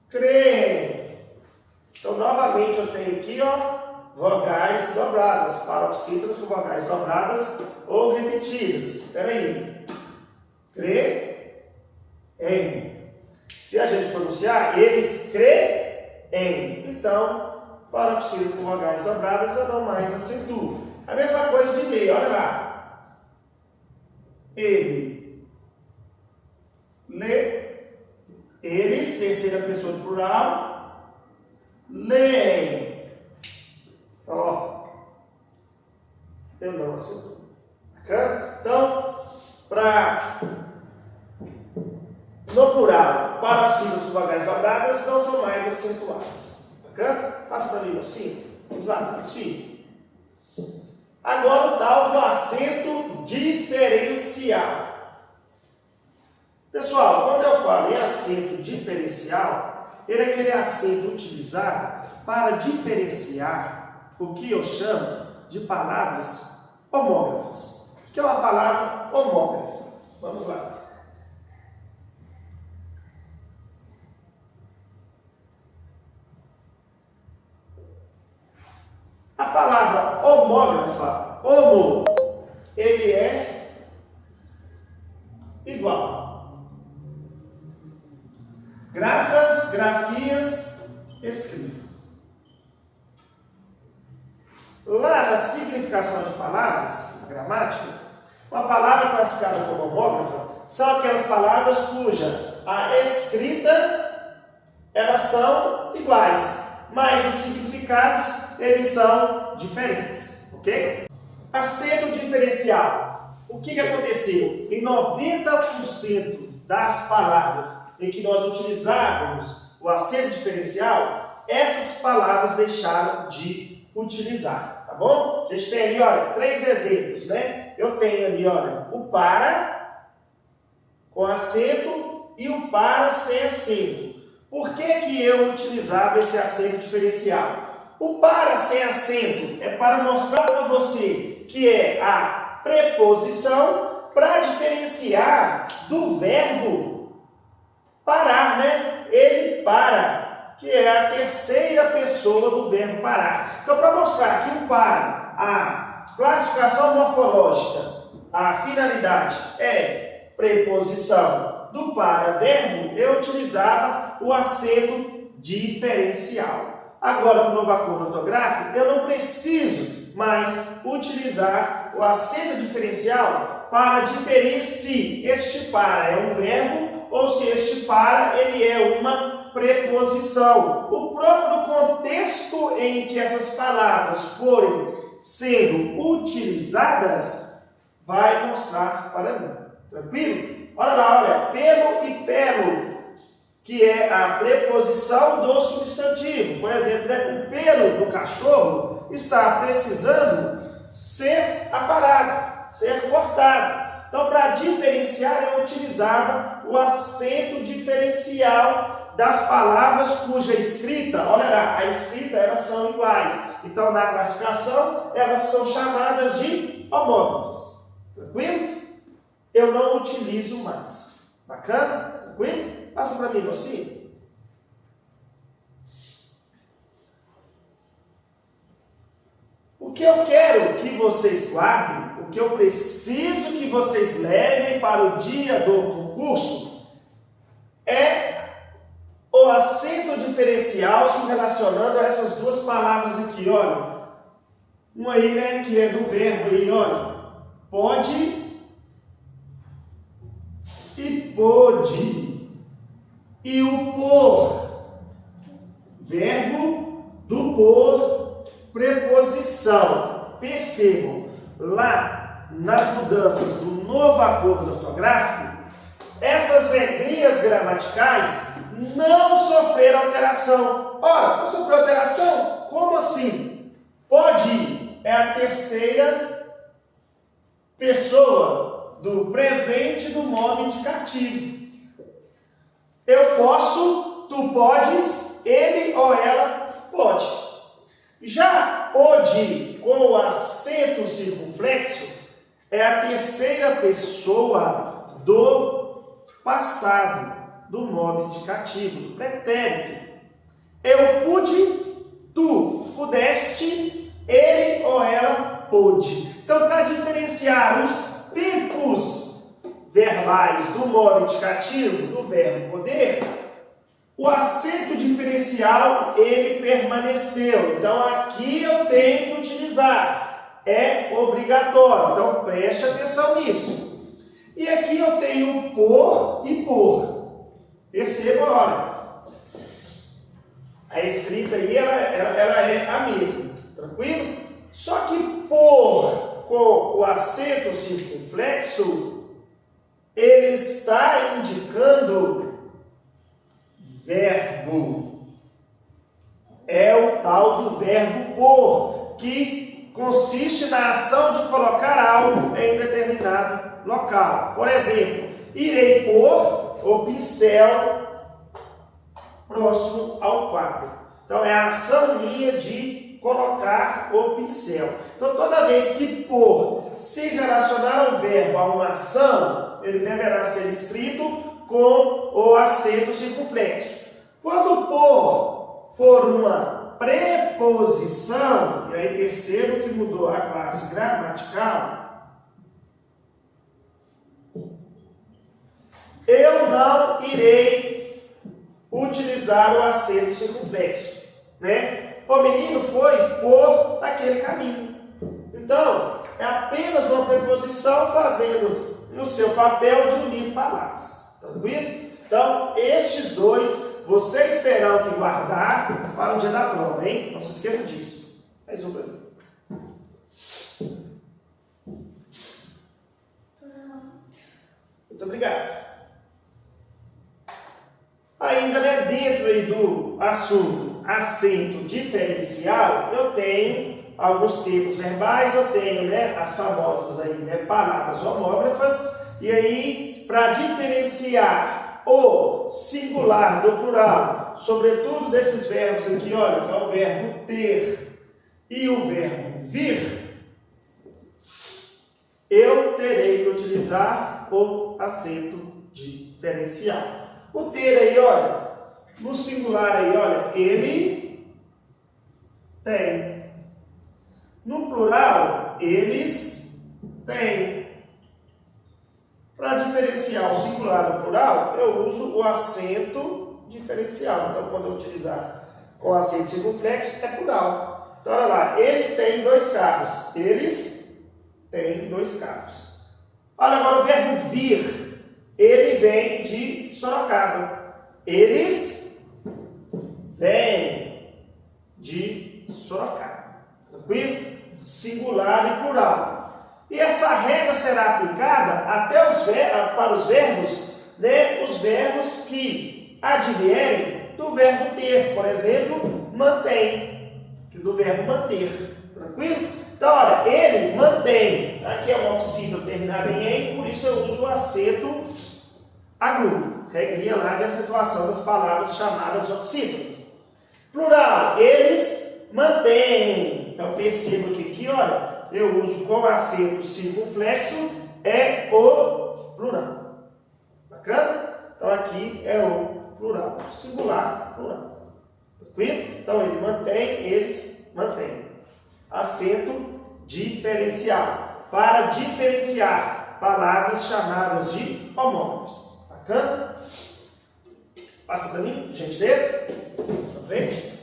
creem. Então, novamente, eu tenho aqui, ó, vogais dobradas, paroxítonas com vogais dobradas ou repetidas. Espera aí. Creem. Se a gente pronunciar, eles creem. Então, paroxítono com vogais dobradas eu não mais acentuo. A mesma coisa de ler, olha lá. Ele, lê, eles, terceira pessoa do plural, leem. Ó, eu não acertou. Bacana? Então, no plural, paroxítonos com vogais dobradas não são mais acentuadas. Bacana? Passa para mim assim. Vamos lá, filho. Agora o tal do acento diferencial. Pessoal, quando eu falo em acento diferencial, ele é aquele acento utilizado para diferenciar o que eu chamo de palavras homógrafas. O que é uma palavra homógrafa? Vamos lá. A palavra homógrafa, homo, ele é igual. Grafas, grafias, escritas. Lá na significação de palavras, na gramática, uma palavra classificada como homógrafa são aquelas palavras cuja a escrita elas são iguais, mas os significados eles são diferentes, ok? Acento diferencial. O que aconteceu? Em 90% das palavras em que nós utilizávamos o acento diferencial, essas palavras deixaram de utilizar, tá bom? A gente tem ali, olha, 3 exemplos, né? Eu tenho ali, olha, o para com acento e o para sem acento. Por que eu utilizava esse acento diferencial? O para sem acento é para mostrar para você que é a preposição para diferenciar do verbo parar, né? Ele para, que é a terceira pessoa do verbo parar. Então, para mostrar que o para, a classificação morfológica, a finalidade é preposição do para verbo, eu utilizava o acento diferencial. Agora, no novo acordo ortográfico, eu não preciso mais utilizar o acento diferencial para diferir se este para é um verbo ou se este para ele é uma preposição. O próprio contexto em que essas palavras forem sendo utilizadas vai mostrar para mim. Tranquilo? Olha lá, olha, pelo e pelo, que é a preposição do substantivo. Por exemplo, né, o pelo do cachorro está precisando ser aparado, ser cortado. Então, para diferenciar, eu utilizava o acento diferencial das palavras cuja escrita, olha lá, a escrita elas são iguais. Então, na classificação, elas são chamadas de homógrafas. Tranquilo? Eu não utilizo mais. Bacana? Tranquilo? Passa para mim, você. O que eu quero que vocês guardem, o que eu preciso que vocês levem para o dia do concurso, é o acento diferencial se relacionando a essas duas palavras aqui, olha. Uma aí, né, que é do verbo aí, olha. Pode e pôde. E o por, verbo do por, preposição. Percebam, lá nas mudanças do novo acordo ortográfico, essas regrinhas gramaticais não sofreram alteração. Ora, não sofreu alteração? Como assim? Pode é a terceira pessoa do presente do modo indicativo. Eu posso, tu podes, ele ou ela pode. Já pode, com o acento circunflexo, é a terceira pessoa do passado, do modo indicativo, do pretérito. Eu pude, tu pudeste, ele ou ela pôde. Então, para diferenciar os tempos verbais do modo indicativo, do verbo poder, o acento diferencial, ele permaneceu. Então, aqui eu tenho que utilizar. É obrigatório. Então, preste atenção nisso. E aqui eu tenho por e por. Perceba, olha. A escrita aí, ela é a mesma. Tranquilo? Só que por, com o acento circunflexo, ele está indicando verbo. É o tal do verbo por, que consiste na ação de colocar algo em determinado local. Por exemplo, irei pôr o pincel próximo ao quadro. Então, é a ação minha de colocar o pincel. Então, toda vez que pôr se relacionar ao verbo a uma ação, ele deverá ser escrito com o acento circunflexo. Quando por for uma preposição, e aí percebo que mudou a classe gramatical, eu não irei utilizar o acento circunflexo, né? O menino foi por aquele caminho. Então, é apenas uma preposição fazendo o seu papel de unir palavras. Tranquilo? Então, estes dois, vocês terão que guardar para o dia da prova, hein? Não se esqueça disso. Mais um para mim. Muito obrigado. Ainda, né, dentro aí do assunto acento diferencial, eu tenho alguns tipos verbais, eu tenho, né, as famosas aí, né, palavras homógrafas, e aí, para diferenciar o singular do plural, sobretudo desses verbos aqui, olha, que é o verbo ter e o verbo vir, eu terei que utilizar o acento diferencial. O ter aí, olha, no singular aí, olha, ele tem. No plural, eles têm. Para diferenciar o singular do plural, eu uso o acento diferencial. Então, quando eu utilizar com acento circunflexo, é plural. Então, olha lá, ele tem 2 carros. Eles têm 2 carros. Olha agora o verbo vir. Ele vem de Sorocaba. Eles vêm de Sorocaba. Tranquilo? Singular e plural. E essa regra será aplicada até para os verbos, né? Os verbos que advierem do verbo ter. Por exemplo, mantém. Do verbo manter. Tranquilo? Então, olha, ele mantém. Aqui é um oxídeo terminado em por isso eu uso o acento agudo. Regrinha lá de acentuação das palavras chamadas oxítonas. Plural, eles mantêm. Então, perceba que aqui, olha, eu uso com acento circunflexo, é o plural. Bacana? Então, aqui é o plural. Singular, plural. Tranquilo? Então, ele mantém, eles mantêm. Acento diferencial. Para diferenciar palavras chamadas de homógrafos. Bacana? Passa para mim, por gentileza. Pra frente.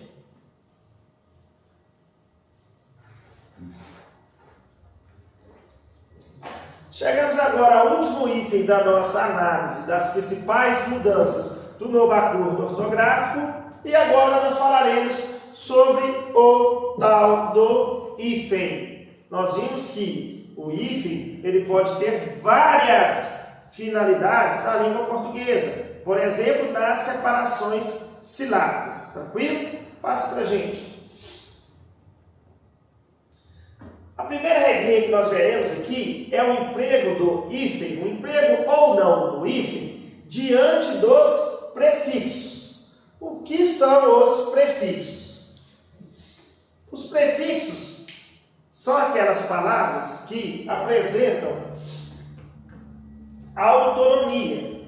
Chegamos agora ao último item da nossa análise das principais mudanças do novo acordo ortográfico. E agora nós falaremos sobre o tal do hífen. Nós vimos que o hífen ele pode ter várias finalidades na língua portuguesa. Por exemplo, nas separações silábicas. Tranquilo? Passa para a gente. A primeira regrinha que nós veremos aqui é o emprego do hífen, o emprego ou não do hífen, diante dos prefixos. O que são os prefixos? Os prefixos são aquelas palavras que apresentam autonomia,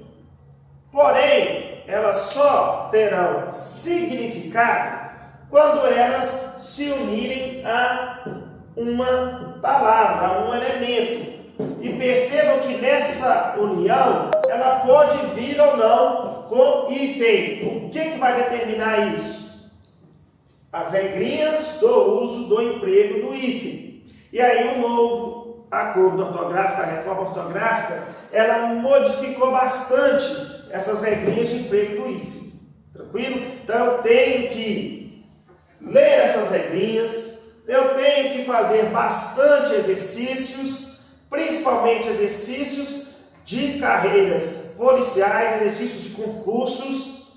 porém, elas só terão significado quando elas se unirem a uma palavra, a um elemento. E percebam que nessa união, ela pode vir ou não com hífen. O que vai determinar isso? As regrinhas do uso do emprego do hífen. E aí o novo acordo ortográfico, a reforma ortográfica, ela modificou bastante essas regrinhas de emprego do hífen. Tranquilo? Então eu tenho que ler essas regrinhas, eu tenho que fazer bastante exercícios, principalmente exercícios de carreiras policiais, exercícios de concursos,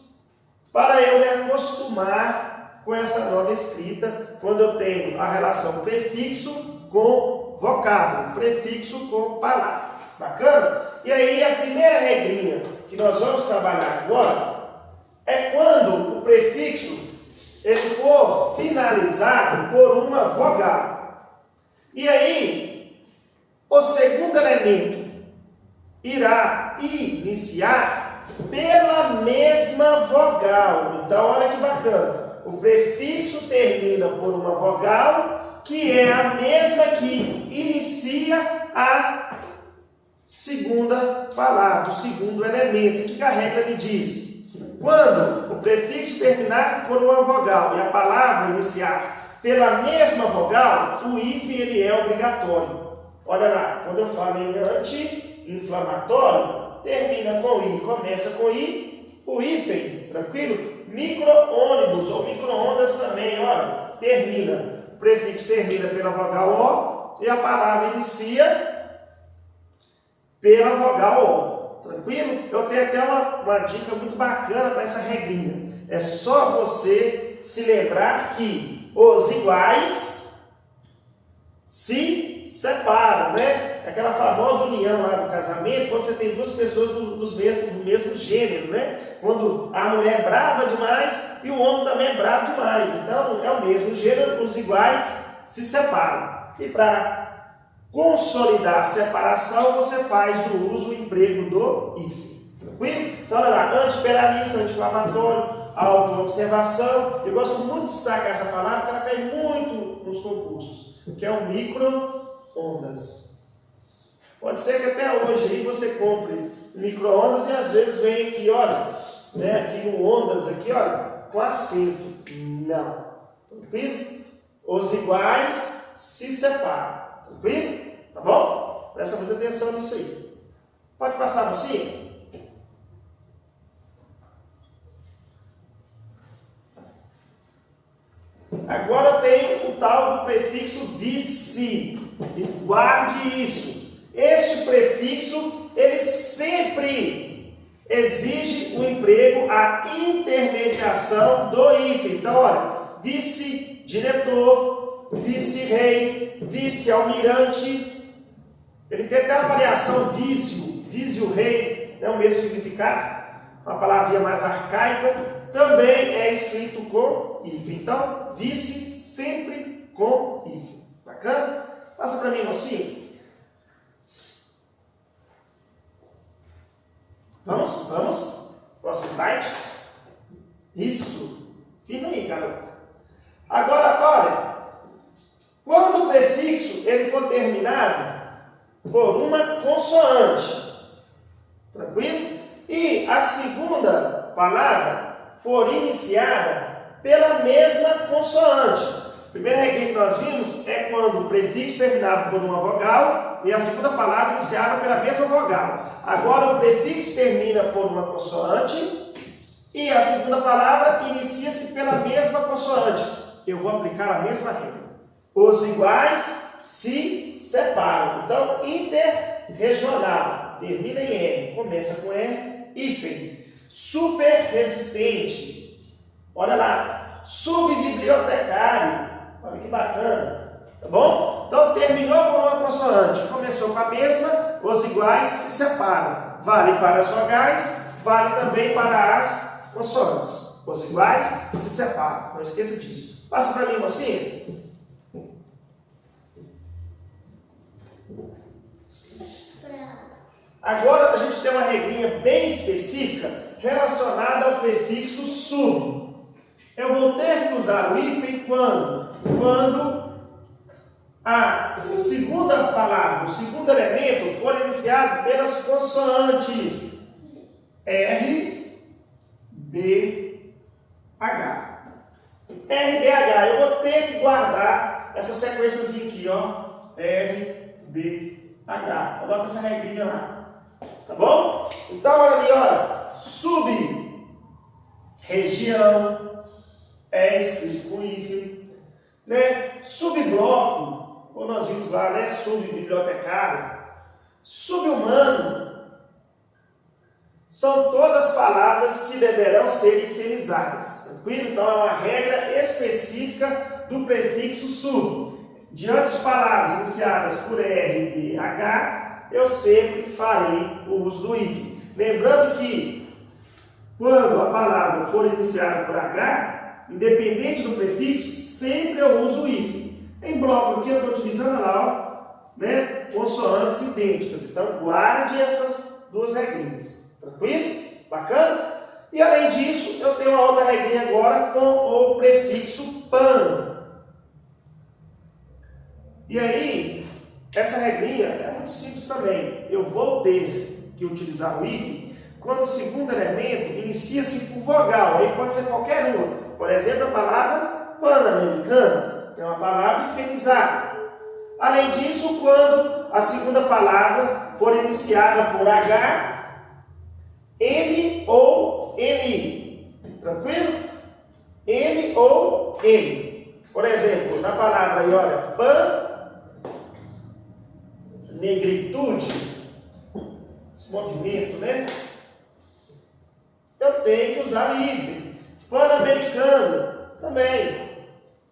para eu me acostumar com essa nova escrita, quando eu tenho a relação prefixo com vocábulo, prefixo com palavra. Bacana? E aí a primeira regrinha que nós vamos trabalhar agora é quando o prefixo ele for finalizado por uma vogal. E aí o segundo elemento irá iniciar pela mesma vogal. Então, olha que bacana. O prefixo termina por uma vogal que é a mesma que inicia a segunda palavra, o segundo elemento. O que a regra me diz? Quando o prefixo terminar por uma vogal e a palavra iniciar pela mesma vogal, o hífen ele é obrigatório. Olha lá, quando eu falo em anti-inflamatório, termina com I, começa com I, o hífen, tranquilo? Micro-ônibus ou micro-ondas também, olha, termina, o prefixo termina pela vogal O e a palavra inicia pela vogal O, tranquilo? Eu tenho até uma dica muito bacana para essa regrinha, é só você se lembrar que os iguais se separam, né? Aquela famosa união lá do casamento, quando você tem duas pessoas do mesmo gênero, né? Quando a mulher é brava demais e o homem também é bravo demais. Então, é o mesmo gênero, os iguais se separam. E para consolidar a separação, você faz o uso, o emprego do hífen. Tranquilo? Então, olha lá, antiperalista, anti-inflamatório, auto-observação. Eu gosto muito de destacar essa palavra, porque ela cai muito nos concursos, que é o micro-ondas. Pode ser que até hoje aí você compre micro-ondas e às vezes vem aqui, olha, né, aqui no ondas, aqui, olha, com acento. Não. Tranquilo? Os iguais se separam. Tranquilo? Tá bom? Presta muita atenção nisso aí. Pode passar você? Agora tem o tal do prefixo vice. E guarde isso. Este prefixo, ele sempre exige o emprego, a intermediação do hífen. Então, olha, vice-diretor, vice-rei, vice-almirante. Ele tem até uma variação vício-rei, é o mesmo significado, uma palavrinha mais arcaica, também é escrito com hífen. Então, vice sempre com hífen. Bacana? Passa para mim, mocinho. Vamos. Próximo slide. Isso. Firma aí, garota. Agora, olha. Quando o prefixo ele for terminado por uma consoante, tranquilo? E a segunda palavra for iniciada pela mesma consoante. A primeira regra que nós vimos é quando o prefixo terminava por uma vogal e a segunda palavra iniciava pela mesma vogal. Agora o prefixo termina por uma consoante e a segunda palavra inicia-se pela mesma consoante. Eu vou aplicar a mesma regra. Os iguais se separam. Então, interregional, termina em R, começa com R, hífen. Super resistente. Olha lá. Subbibliotecário. Olha que bacana. Tá bom? Então, terminou por uma consoante. Começou com a mesma, os iguais se separam. Vale para as vogais, vale também para as consoantes. Os iguais se separam. Não esqueça disso. Passa para mim, mocinha. Agora a gente tem uma regrinha bem específica relacionada ao prefixo sub. Eu vou ter que usar o hífen quando a segunda palavra, o segundo elemento, for iniciado pelas consoantes R, B, H. R, B, H. Eu vou ter que guardar essa sequenciazinha aqui, ó. R, B, H. Coloca essa regrinha lá. Tá bom? Então, olha ali, olha. Sub-região é escrito com hífen, né? Subbloco, como nós vimos lá, né? Subbibliotecário, subhumano, são todas palavras que deverão ser hifenizadas, tranquilo? Então é uma regra específica do prefixo sub. Diante de palavras iniciadas por R, B, H, eu sempre farei o uso do hífen. Lembrando que quando a palavra for iniciada por H, independente do prefixo, sempre eu uso o hífen. Em bloco aqui eu estou utilizando lá, ó, né, consoantes idênticas. Então guarde essas duas regrinhas. Tranquilo? Bacana? E além disso, eu tenho uma outra regrinha agora com o prefixo pan. E aí, essa regrinha é muito simples também. Eu vou ter que utilizar o hífen quando o segundo elemento inicia-se por vogal. Aí pode ser qualquer uma. Por exemplo, a palavra pan-americano é uma palavra hifenizada. Além disso, quando a segunda palavra for iniciada por H, M ou N. Tranquilo? M ou N. Por exemplo, na palavra aí, olha, pan-negritude, esse movimento, né? Eu tenho que usar o hífen. Pan-americano também.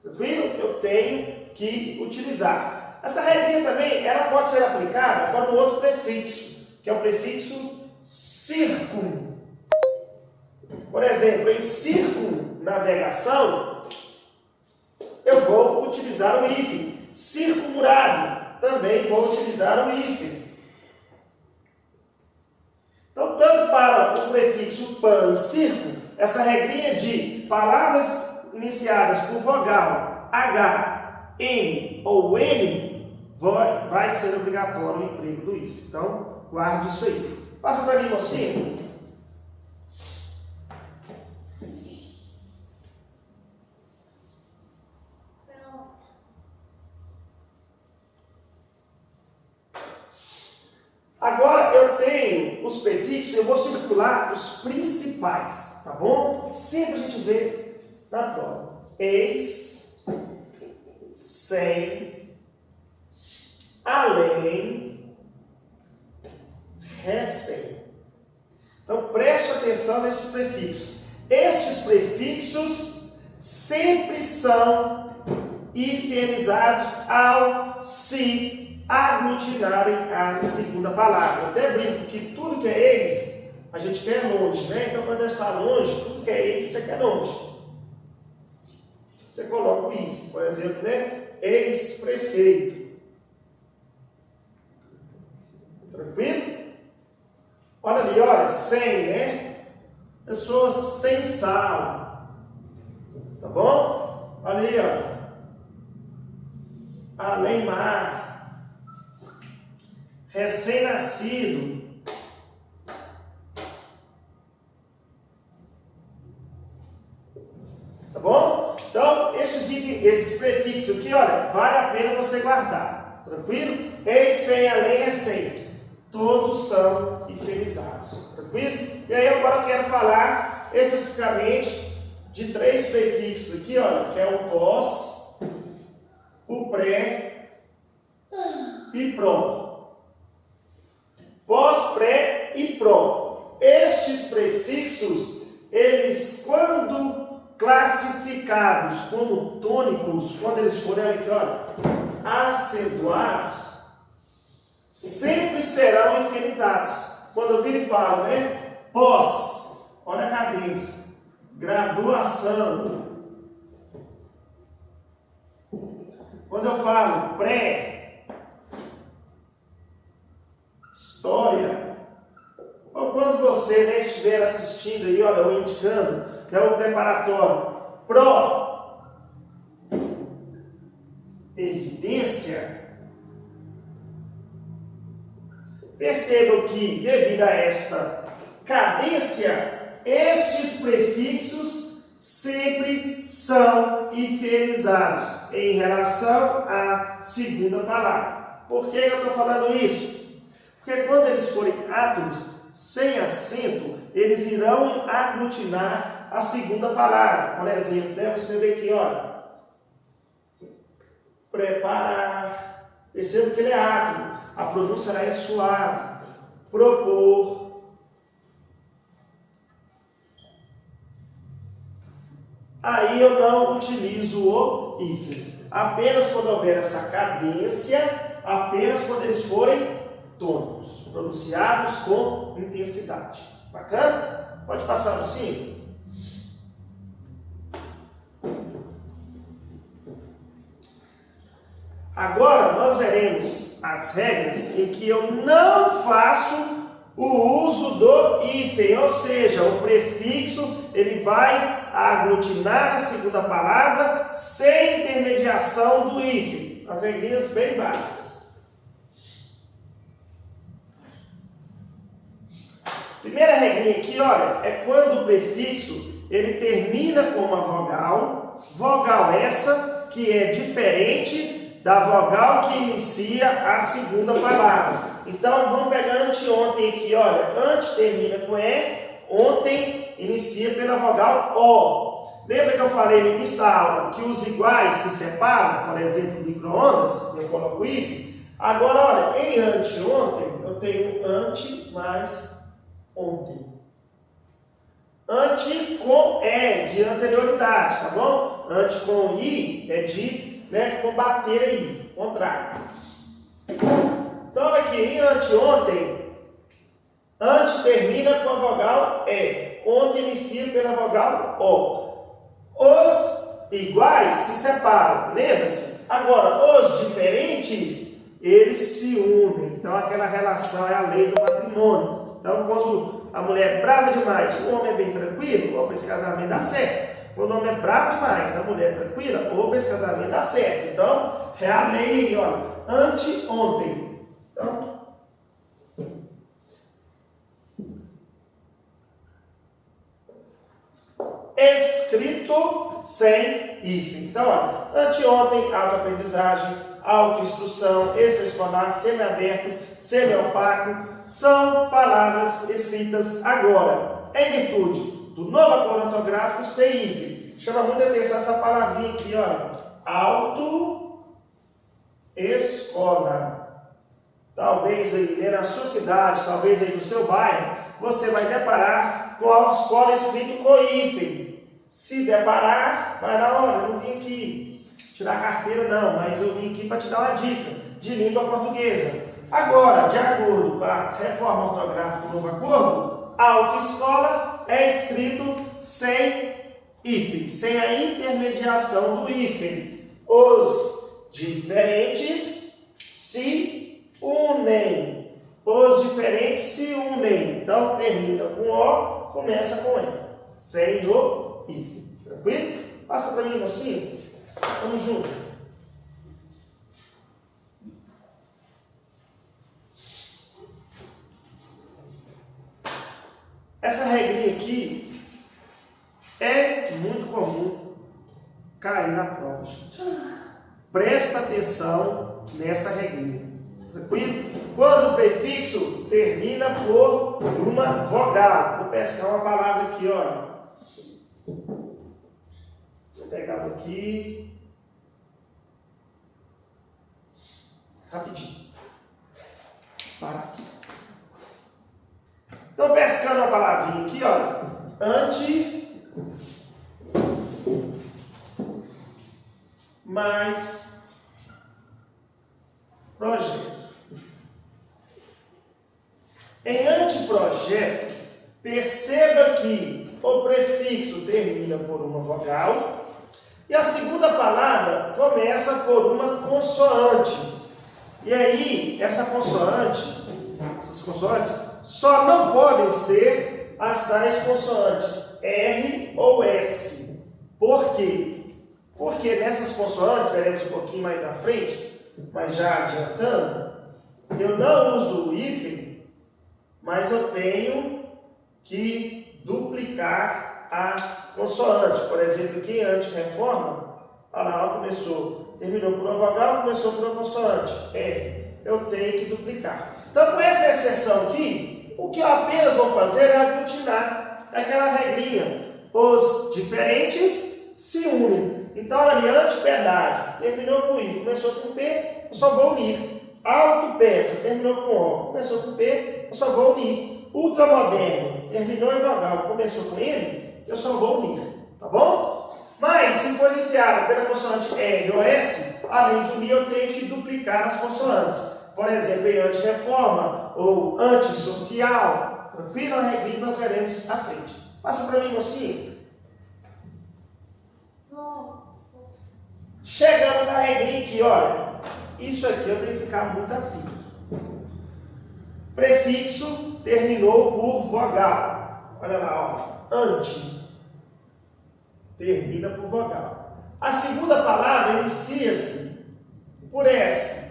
Tranquilo? Eu tenho que utilizar. Essa regrinha também, ela pode ser aplicada para um outro prefixo, que é o prefixo circum. Por exemplo, em circunnavegação, eu vou utilizar o hífen. Circunmurado, também vou utilizar o hífen. Então, tanto para o prefixo pan e circun, essa regrinha de palavras iniciadas por vogal H, M ou N, vai ser obrigatório o emprego do hífen. Então, guarde isso aí. Passa para mim, mocinho. Agora eu tenho os prefixos, eu vou circular os principais, tá bom? Sempre a gente vê na prova. Eis, sem, além, recém. Então preste atenção nesses prefixos. Estes prefixos sempre são hifenizados ao se aglutinarem a segunda palavra. Eu até brinco que tudo que é ex, a gente quer longe, né? Então, para deixar longe, tudo que é ex, você quer longe. Você coloca o if, por exemplo, né? Ex-prefeito. Tranquilo? Olha ali, olha, sem, né? Pessoas sem sal. Tá bom? Olha aí, olha. Além mar. Recém-nascido. Tá bom? Então, esses prefixos aqui, olha, vale a pena você guardar. Tranquilo? Eis, sem, além, recém. Todos são hifenizados. Tranquilo? E aí agora eu quero falar especificamente de 3 prefixos aqui, olha, que é o pós, o pré e pró. Pós, pré e pró. Estes prefixos, eles, quando classificados como tônicos, quando eles forem aqui, olha, acentuados, sempre serão hifenizados. Quando eu viro e falo, né? Pós, olha a cadência. Graduação. Quando eu falo pré, história, ou quando você, né, estiver assistindo aí, olha, eu indicando, é o preparatório, evidência. Percebam que, devido a esta cadência, estes prefixos sempre são inferiorizados em relação à segunda palavra. Por que eu estou falando isso? Porque quando eles forem átomos sem acento, eles irão aglutinar a segunda palavra. Por exemplo, vou escrever aqui, olha. Preparar. Perceba que ele é átomo. A pronúncia é suave. Propor. Aí eu não utilizo o hífen. Apenas quando houver essa cadência, apenas quando eles forem tônicos, pronunciados com intensidade. Bacana? Pode passar no 5. Agora nós veremos as regras em que eu não faço o uso do hífen, ou seja, o prefixo ele vai aglutinar a segunda palavra sem intermediação do hífen. As regrinhas bem básicas. Primeira regrinha aqui, olha, é quando o prefixo ele termina com uma vogal, vogal essa que é diferente da vogal que inicia a segunda palavra. Então, vamos pegar anteontem aqui, olha. Ante termina com E, ontem inicia pela vogal O. Lembra que eu falei no início da aula que os iguais se separam? Por exemplo, micro-ondas, eu coloco hífen. Agora, olha, em anteontem, eu tenho ante mais ontem. Ante com E, de anterioridade, tá bom? Ante com I é de combater aí, contrário. Então, olha aqui, em anteontem, ante termina com a vogal E, ontem inicia pela vogal O. Os iguais se separam, lembra-se? Agora, os diferentes, eles se unem. Então, aquela relação é a lei do matrimônio. Então, quando a mulher é brava demais, o homem é bem tranquilo, opa, esse casamento dá certo. Quando o homem é bravo demais, a mulher é tranquila, opa, esse casamento dá certo. Então, é a lei aí, ó, anteontem. Então, escrito sem hífen. Então, ó, anteontem, autoaprendizagem, autoinstrução, extraescolar, semiaberto, semiopaco, são palavras escritas agora, em virtude do novo acordo ortográfico sem hífen. Chama muita atenção essa palavrinha aqui, ó, autoescola. Talvez aí na sua cidade, talvez aí no seu bairro, você vai deparar com a autoescola escrito com hífen. Se deparar, vai na hora, eu não vim aqui tirar carteira não, mas eu vim aqui para te dar uma dica de língua portuguesa. Agora, de acordo com a reforma ortográfica do novo acordo, autoescola é escrito sem hífen, sem a intermediação do hífen. Os diferentes se unem. Os diferentes se unem. Então, termina com O, começa com E. Sem o hífen. Tranquilo? Passa para mim, mocinho. Vamos junto. Essa regrinha aqui é muito comum cair na prova, gente. Presta atenção nesta regrinha. Tranquilo? Quando o prefixo termina por uma vogal. Vou pescar uma palavra aqui, olha. Vou pegar aqui. Rapidinho. Parar aqui. Então, pescando uma palavrinha aqui, olha. Ante mais projeto. Em anteprojeto, perceba que o prefixo termina por uma vogal e a segunda palavra começa por uma consoante. E aí, essas consoantes só não podem ser as tais consoantes R ou S. Por quê? veremos um pouquinho mais à frente, mas já adiantando, eu não uso o hífen, mas eu tenho que duplicar a consoante. Por exemplo, aqui em antirreforma, olha lá, começou, terminou por uma vogal, começou por uma consoante, R. Eu tenho que duplicar. Então, com essa exceção aqui, o que eu apenas vou fazer é aglutinar aquela regrinha. Os diferentes se unem. Então, olha ali, antipedágio, terminou com I, começou com P, eu só vou unir. Autopeça, terminou com O, começou com P, eu só vou unir. Ultramoderno, terminou em vogal, começou com M, eu só vou unir. Tá bom? Mas, se for iniciado pela consoante R ou S, além de unir, eu tenho que duplicar as consoantes. Por exemplo, em antirreforma ou antissocial. Tranquilo? A regrinha que nós veremos à frente. Passa para mim, mocinho. Chegamos à regrinha aqui, olha. Isso aqui eu tenho que ficar muito atento. Prefixo terminou por vogal. Olha lá, ó. Anti. Termina por vogal. A segunda palavra inicia-se por S.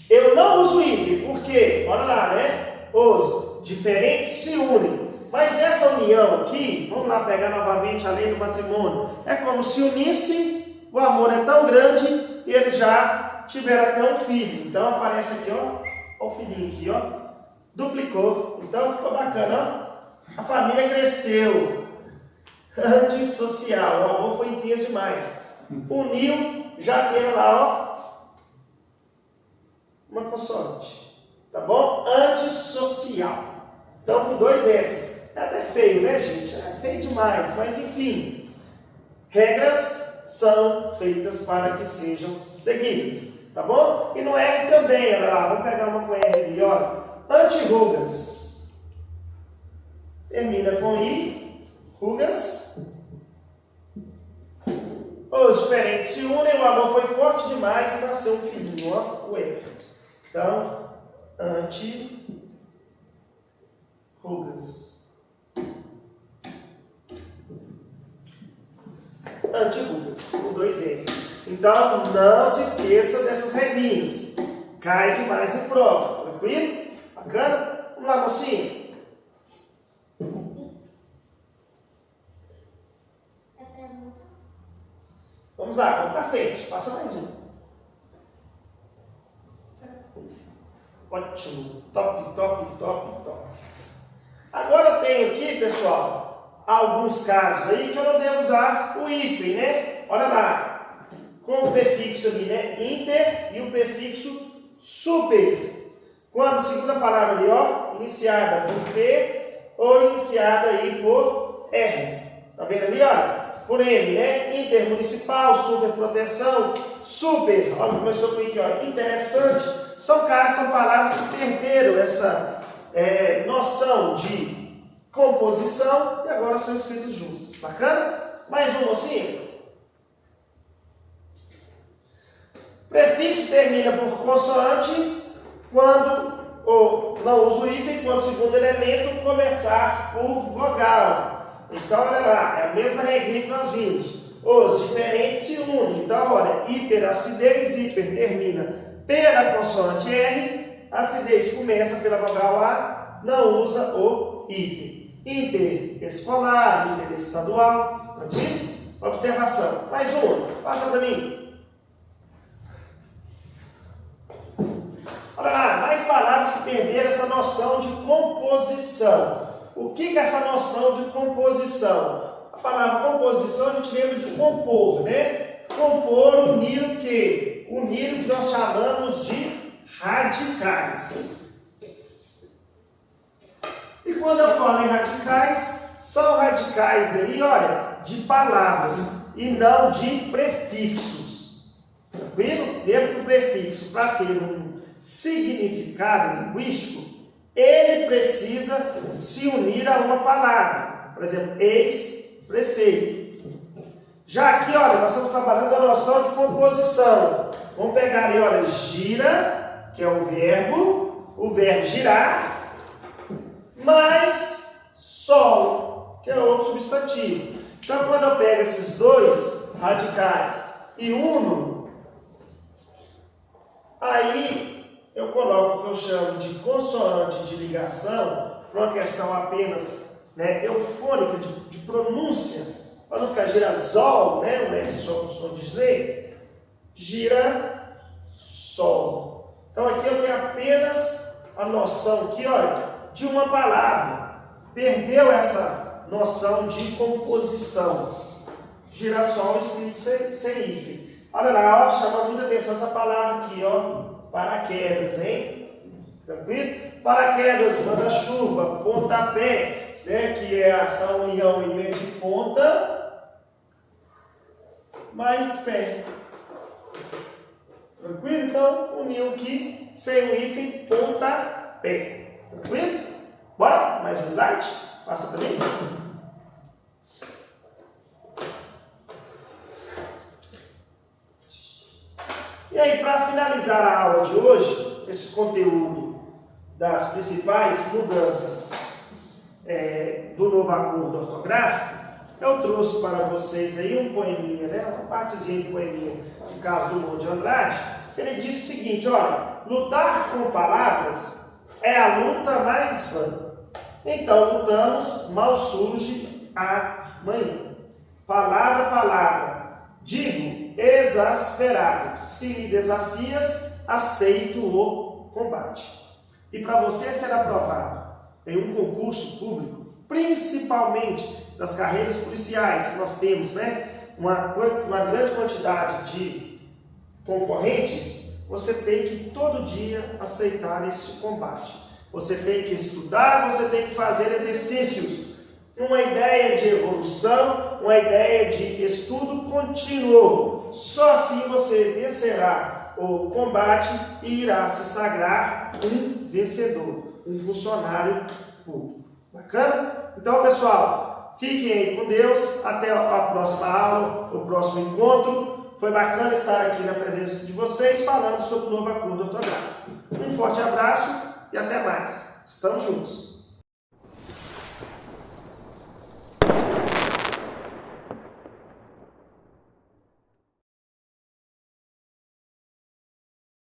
Eu não uso hífen, porque, olha lá, né? Os diferentes se unem. Mas nessa união aqui, vamos lá pegar novamente a lei do matrimônio. É como se unisse, o amor é tão grande e eles já tiveram até um filho. Então aparece aqui, ó o filhinho aqui, ó. Duplicou. Então ficou bacana, ó. A família cresceu. Antissocial, o amor foi intenso demais. Uniu, já tem lá, ó, uma consoante. Tá bom? Antissocial. Então com dois S. É até feio, né, gente? É feio demais, mas enfim. Regras são feitas para que sejam seguidas. Tá bom? E no R também, olha lá, vamos pegar uma com R ali, olha. Antirrugas. Termina com I, rugas. Os diferentes se unem, o amor foi forte demais, nasceu um filhinho, ó, o R. Então, antirrugas. Antirrugas, com dois R. Então, não se esqueça dessas regrinhas. Cai demais em prova, tranquilo? Bacana? Vamos lá, mocinho. Vamos lá, vamos para frente. Passa mais um. Ótimo. Top, top, top, top. Agora eu tenho aqui, pessoal, alguns casos aí que eu não devo usar o hífen, né? Olha lá. Com o prefixo ali, né? Inter e o prefixo super. Quando a segunda palavra ali, ó, iniciada por P ou iniciada aí por R. Tá vendo ali, ó? Por M, né? Intermunicipal, superproteção, super. Olha, começou com aqui, ó. Interessante. São casos, são palavras que perderam essa noção de composição e agora são escritos juntos. Bacana? Mais um, mocinho? Prefixo termina por consoante quando, ou não uso hífen, quando o segundo elemento começar por vogal. Então, olha lá, é a mesma regrinha que nós vimos. Os diferentes se unem. Então, olha, hiperacidez, hiper termina pela consoante R, acidez começa pela vogal A, não usa o hífen. Interescolar, interestadual, tranquilo? Observação. Mais uma, passa para mim. Olha lá, mais palavras que perderam essa noção de composição. O que é essa noção de composição? A palavra composição a gente lembra de compor, né? Compor, unir o quê? Unir o que nós chamamos de radicais. E quando eu falo em radicais, são radicais aí, olha, de palavras e não de prefixos. Tranquilo? Lembra que o prefixo, para ter um significado linguístico, ele precisa se unir a uma palavra. Por exemplo, ex-prefeito. Já aqui, olha, nós estamos trabalhando a noção de composição. Vamos pegar ali, olha, gira, que é o verbo girar, mais sol, que é outro substantivo. Então, quando eu pego esses dois, radicais e uno, aí eu coloco o que eu chamo de consoante de ligação, para uma questão apenas, né, eufônica, de pronúncia, para não ficar girasol, né, o S só costuma dizer, girassol. Então aqui eu tenho apenas a noção aqui, olha, de uma palavra. Perdeu essa noção de composição. Girassol escrito sem hífen. Olha lá, ó, chama muita atenção essa palavra aqui, ó, paraquedas, hein? Tranquilo? Paraquedas, manda-chuva, pontapé, né, que é essa união de ponta mais pé. Tranquilo? Então, uniu aqui, sem o hífen, pontapé. Tranquilo? Bora? Mais um slide? Passa para mim. E aí, para finalizar a aula de hoje, esse conteúdo das principais mudanças do novo acordo ortográfico, eu trouxe para vocês aí um poeminha, né? Uma partezinha de poeminha do Carlos Drummond de Andrade, que ele diz o seguinte, olha, lutar com palavras é a luta mais vã. Então, lutamos, mal surge amanhã. Palavra, palavra, digo, exasperado, se me desafias, aceito o combate. E para você ser aprovado em um concurso público, principalmente das carreiras policiais, que nós temos, né, uma grande quantidade de concorrentes, você tem que todo dia aceitar esse combate. Você tem que estudar, você tem que fazer exercícios. Uma ideia de evolução, uma ideia de estudo contínuo. Só assim você vencerá o combate e irá se sagrar um vencedor, um funcionário público. Bacana? Então, pessoal, fiquem aí com Deus. Até a próxima aula, o próximo encontro. Foi bacana estar aqui na presença de vocês falando sobre o novo acordo ortográfico. Um forte abraço e até mais. Estamos juntos.